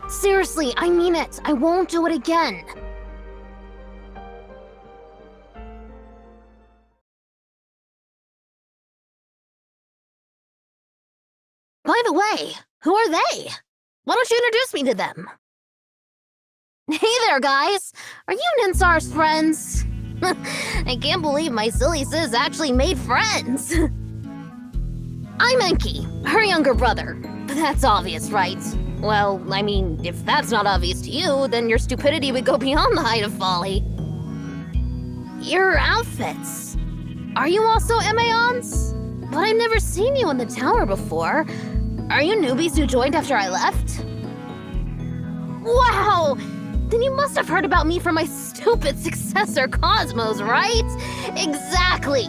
Seriously, I mean it. I won't do it again. By the way, who are they? Why don't you introduce me to them? Hey there, guys! Are you Ninsar's friends? I can't believe my silly sis actually made friends! I'm Enki, her younger brother. That's obvious, right? Well, I mean, if that's not obvious to you, then your stupidity would go beyond the height of folly. Your outfits. Are you also Emaons? But I've never seen you in the tower before. Are you newbies who joined after I left? Wow! Then you must have heard about me from my stupid successor, Cosmos, right? Exactly!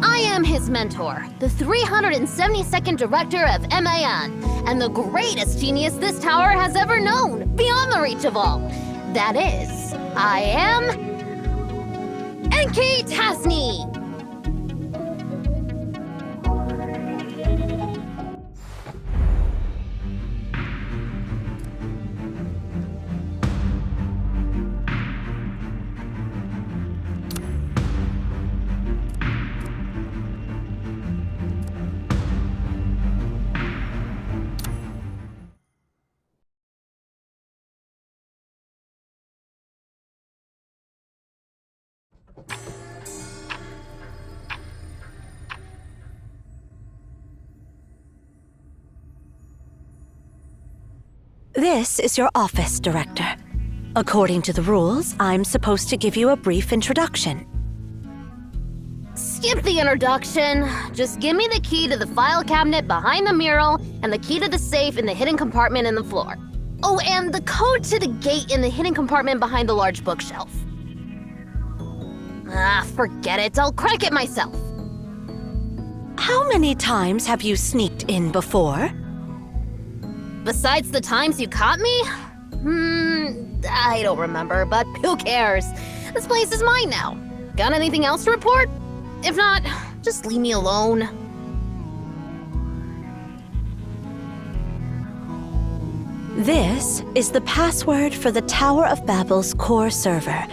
I am his mentor, the 372nd director of MAN, and the greatest genius this tower has ever known, beyond the reach of all. That is, I am... Enki Tasni! This is your office, Director. According to the rules, I'm supposed to give you a brief introduction. Skip the introduction. Just give me the key to the file cabinet behind the mural and the key to the safe in the hidden compartment in the floor. Oh, and the code to the gate in the hidden compartment behind the large bookshelf. Ah, forget it. I'll crack it myself. How many times have you sneaked in before? Besides the times you caught me? I don't remember, but who cares? This place is mine now. Got anything else to report? If not, just leave me alone. This is the password for the Tower of Babel's core server,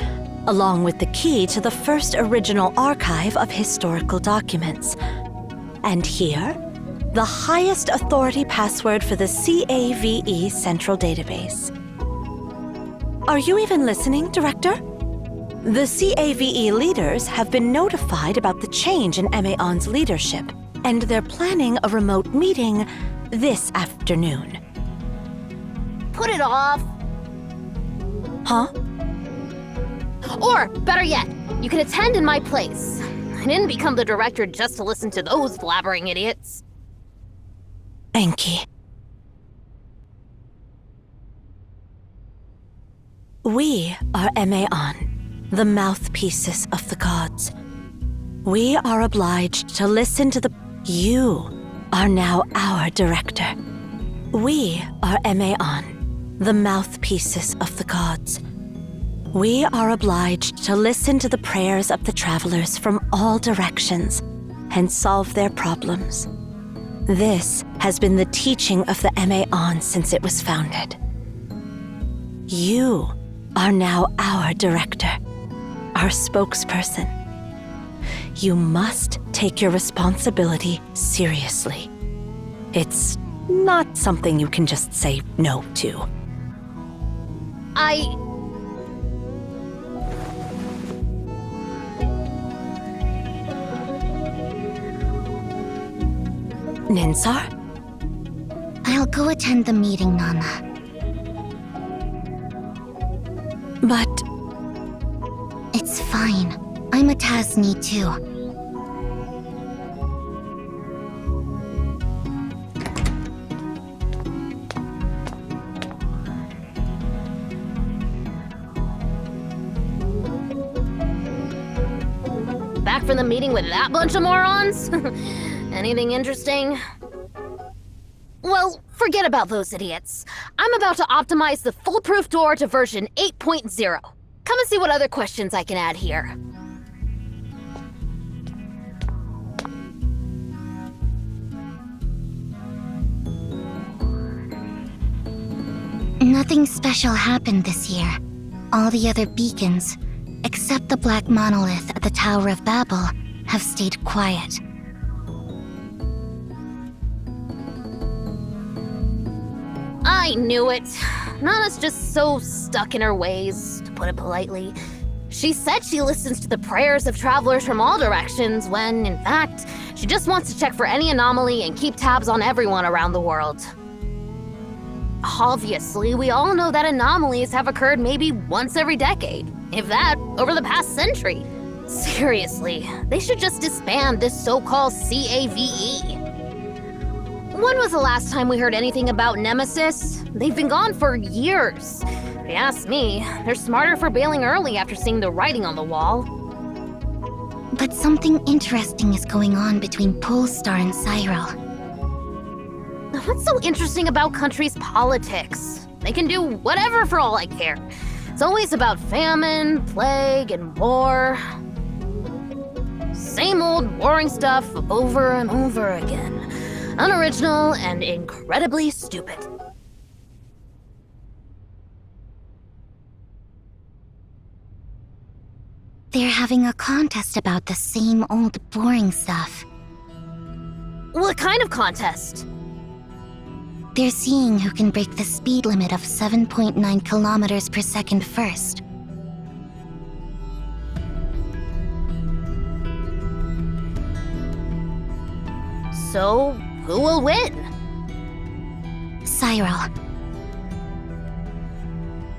along with the key to the first original archive of historical documents. And here, the highest authority password for the CAVE Central Database. Are you even listening, Director? The CAVE leaders have been notified about the change in MAON's leadership, and they're planning a remote meeting this afternoon. Put it off. Huh? Or, better yet, you can attend in my place. I didn't become the director just to listen to those blabbering idiots. Enki. We are MAON, the mouthpieces of the gods. We are obliged to listen to the... You are now our director. We are MAON, the mouthpieces of the gods. We are obliged to listen to the prayers of the travelers from all directions and solve their problems. This has been the teaching of the MAON since it was founded. You are now our director, our spokesperson. You must take your responsibility seriously. It's not something you can just say no to. Ninsar? I'll go attend the meeting, Nana. But It's fine. I'm a Tasni too. Back from the meeting with that bunch of morons? Anything interesting? Well, forget about those idiots. I'm about to optimize the foolproof door to version 8.0. Come and see what other questions I can add here. Nothing special happened this year. All the other beacons, except the black monolith at the Tower of Babel, have stayed quiet. I knew it. Nana's just so stuck in her ways, to put it politely. She said she listens to the prayers of travelers from all directions when, in fact, she just wants to check for any anomaly and keep tabs on everyone around the world. Obviously, we all know that anomalies have occurred maybe once every decade, if that, over the past century. Seriously, they should just disband this so-called CAVE. When was the last time we heard anything about Nemesis? They've been gone for years. If you ask me, they're smarter for bailing early after seeing the writing on the wall. But something interesting is going on between Polestar and Cyril. What's so interesting about countries' politics? They can do whatever for all I care. It's always about famine, plague, and war. Same old boring stuff over and over again. Unoriginal and incredibly stupid. They're having a contest about the same old boring stuff. What kind of contest? They're seeing who can break the speed limit of 7.9 kilometers per second first. So, who will win? Cyril.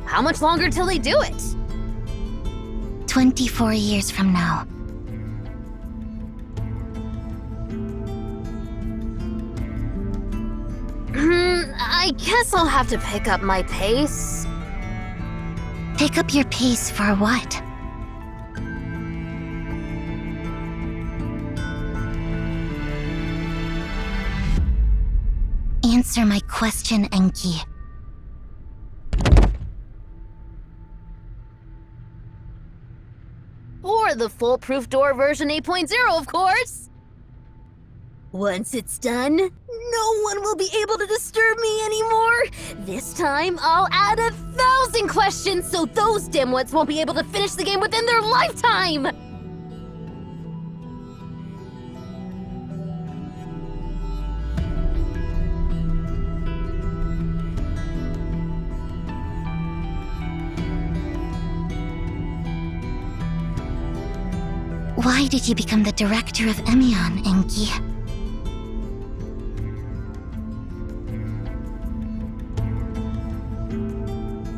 How much longer till they do it? 24 years from now. I guess I'll have to pick up my pace. Pick up your pace for what? Answer my question, Enki. the foolproof door version 8.0, of course! Once it's done, no one will be able to disturb me anymore! This time, I'll add 1,000 questions so those dimwits won't be able to finish the game within their lifetime! Why did you become the director of Emion, Enki?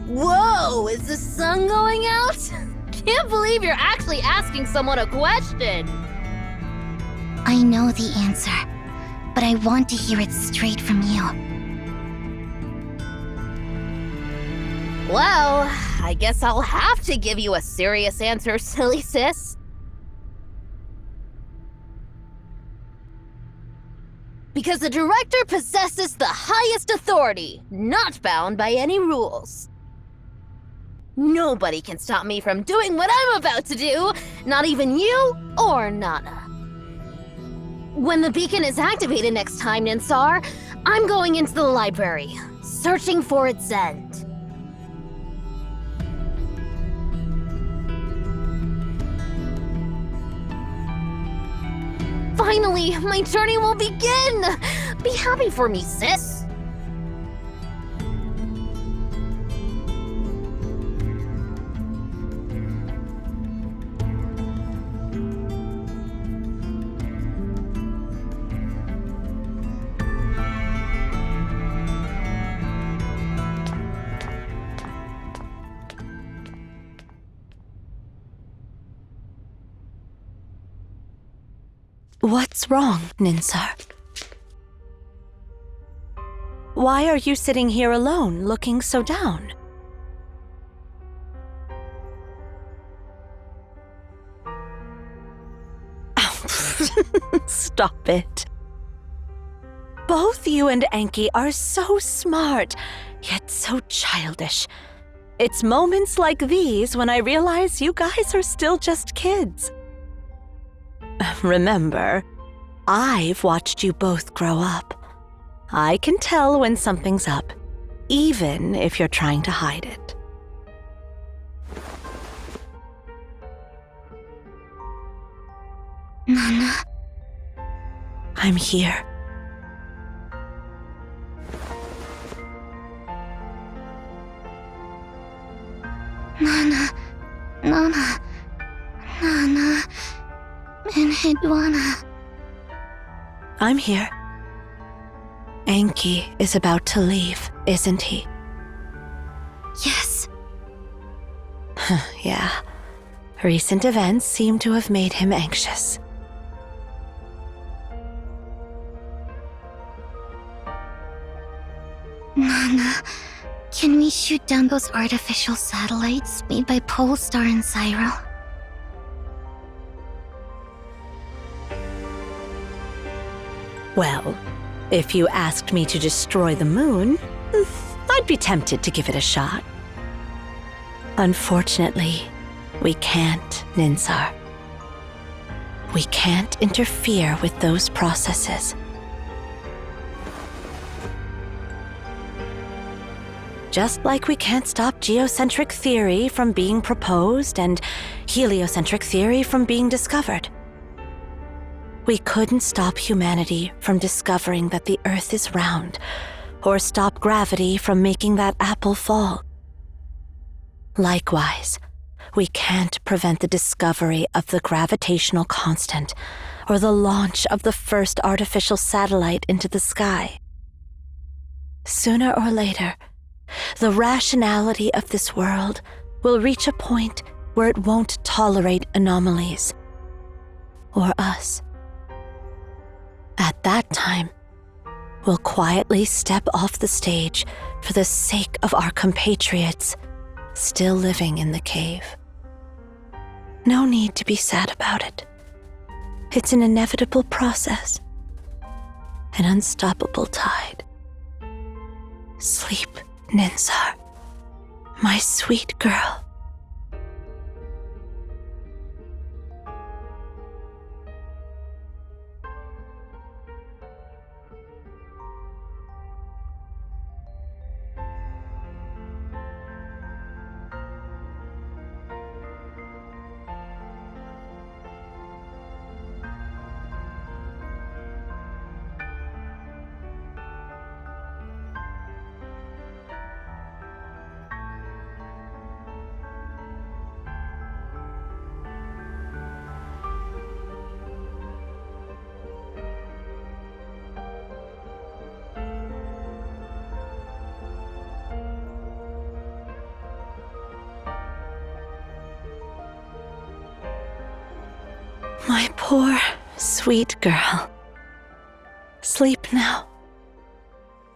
Whoa, is the sun going out? Can't believe you're actually asking someone a question! I know the answer, but I want to hear it straight from you. Well, I guess I'll have to give you a serious answer, silly sis. Because the director possesses the highest authority, not bound by any rules. Nobody can stop me from doing what I'm about to do, not even you or Nana. When the beacon is activated next time, Ninsar, I'm going into the library, searching for its end. Finally, my journey will begin! Be happy for me, sis! What's wrong, Ninsar? Why are you sitting here alone, looking so down? Stop it. Both you and Enki are so smart, yet so childish. It's moments like these when I realize you guys are still just kids. Remember, I've watched you both grow up. I can tell when something's up, even if you're trying to hide it. Nana, I'm here. Nana, Nana, Nana, and Hidwana. I'm here. Enki is about to leave, isn't he? Yes, Yeah. Recent events seem to have made him anxious. Nana, can we shoot down those artificial satellites made by Polestar and Cyril? Well, if you asked me to destroy the moon, I'd be tempted to give it a shot. Unfortunately, we can't, Ninsar. We can't interfere with those processes. Just like we can't stop geocentric theory from being proposed and heliocentric theory from being discovered. We couldn't stop humanity from discovering that the Earth is round, or stop gravity from making that apple fall. Likewise, we can't prevent the discovery of the gravitational constant, or the launch of the first artificial satellite into the sky. Sooner or later, the rationality of this world will reach a point where it won't tolerate anomalies, or us. At that time, we'll quietly step off the stage for the sake of our compatriots still living in the cave. No need to be sad about it. It's an inevitable process, an unstoppable tide. Sleep, Ninsar, my sweet girl. Poor, sweet girl. Sleep now.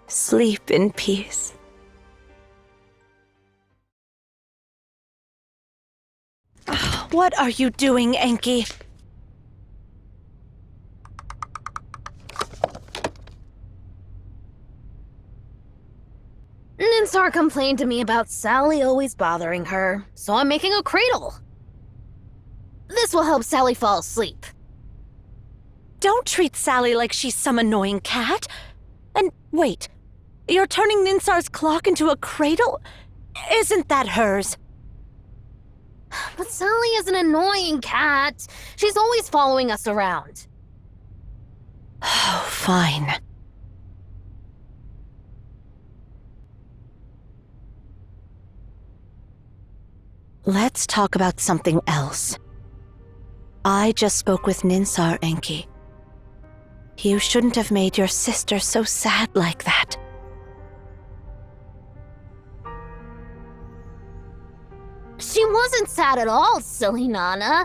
Sleep in peace. What are you doing, Enki? Ninsar complained to me about Sally always bothering her, so I'm making a cradle. This will help Sally fall asleep. Don't treat Sally like she's some annoying cat. And wait, you're turning Ninsar's clock into a cradle? Isn't that hers? But Sally is an annoying cat. She's always following us around. Oh, fine. Let's talk about something else. I just spoke with Ninsar, Enki. You shouldn't have made your sister so sad like that. She wasn't sad at all, silly Nana.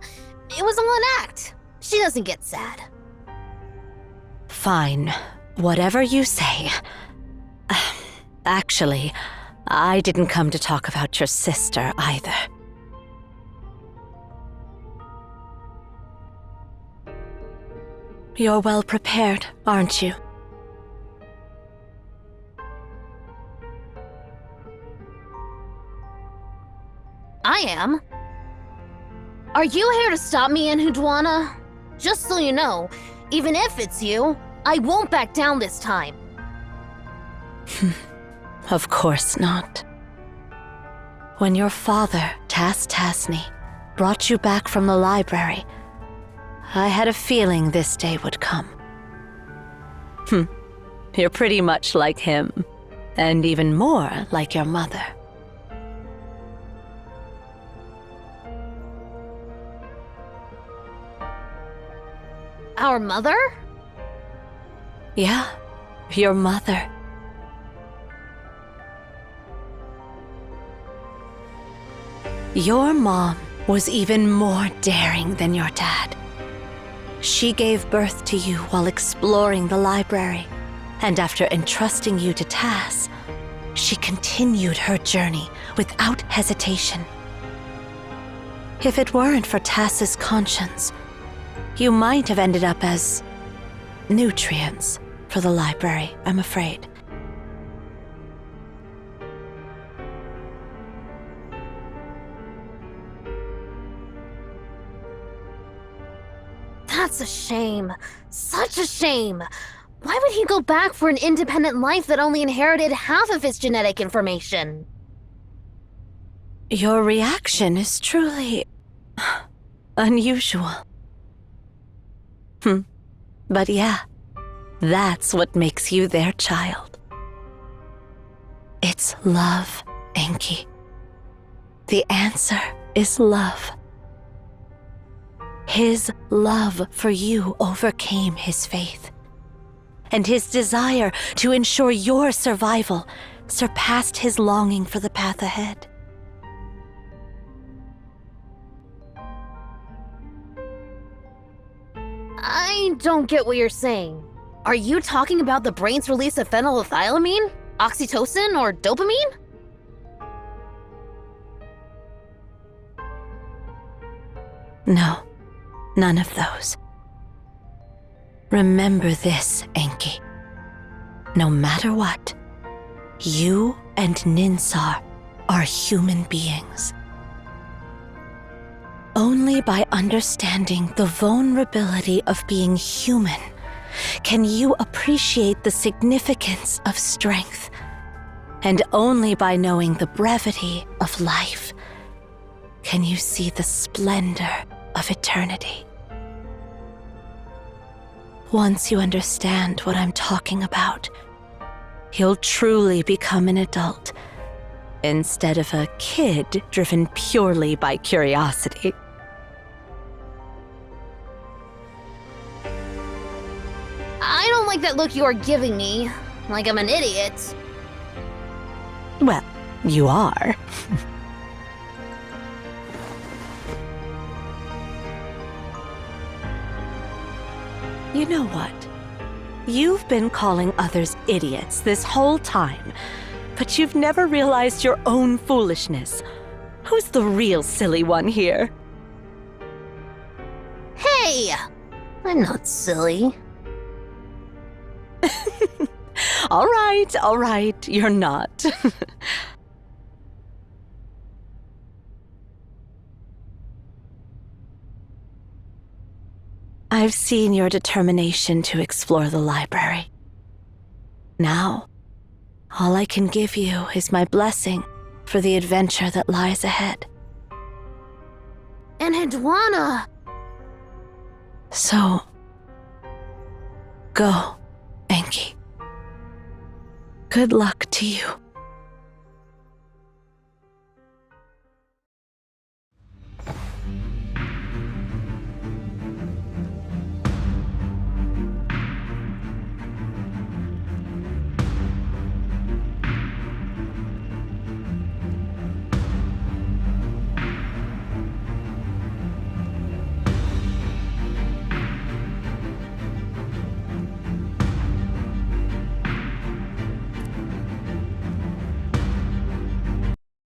It was all an act. She doesn't get sad. Fine. Whatever you say. Actually, I didn't come to talk about your sister either. You're well prepared, aren't you? I am. Are you here to stop me, Enhudwana? Just so you know, even if it's you, I won't back down this time. Of course not. When your father, Tasney, brought you back from the library, I had a feeling this day would come. You're pretty much like him, and even more like your mother. Our mother? Yeah, your mother. Your mom was even more daring than your dad. She gave birth to you while exploring the library, and after entrusting you to Tas, she continued her journey without hesitation. If it weren't for Tas's conscience, you might have ended up as nutrients for the library, I'm afraid. That's a shame. Such a shame. Why would he go back for an independent life that only inherited half of his genetic information? Your reaction is truly unusual. But yeah, that's what makes you their child. It's love, Enki. The answer is love. His love for you overcame his faith, and his desire to ensure your survival surpassed his longing for the path ahead. I don't get what you're saying. Are you talking about the brain's release of phenylethylamine, oxytocin, or dopamine? No, none of those. Remember this, Enki. No matter what, you and Ninsar are human beings. Only by understanding the vulnerability of being human can you appreciate the significance of strength. And only by knowing the brevity of life can you see the splendor of eternity. Once you understand what I'm talking about, you'll truly become an adult instead of a kid driven purely by curiosity. I don't like that look you are giving me, like I'm an idiot. Well, you are. You know what? You've been calling others idiots this whole time, but you've never realized your own foolishness. Who's the real silly one here? Hey! I'm not silly. All right, you're not. I've seen your determination to explore the library. Now, all I can give you is my blessing for the adventure that lies ahead. And Hidwana! So, go, Enki. Good luck to you.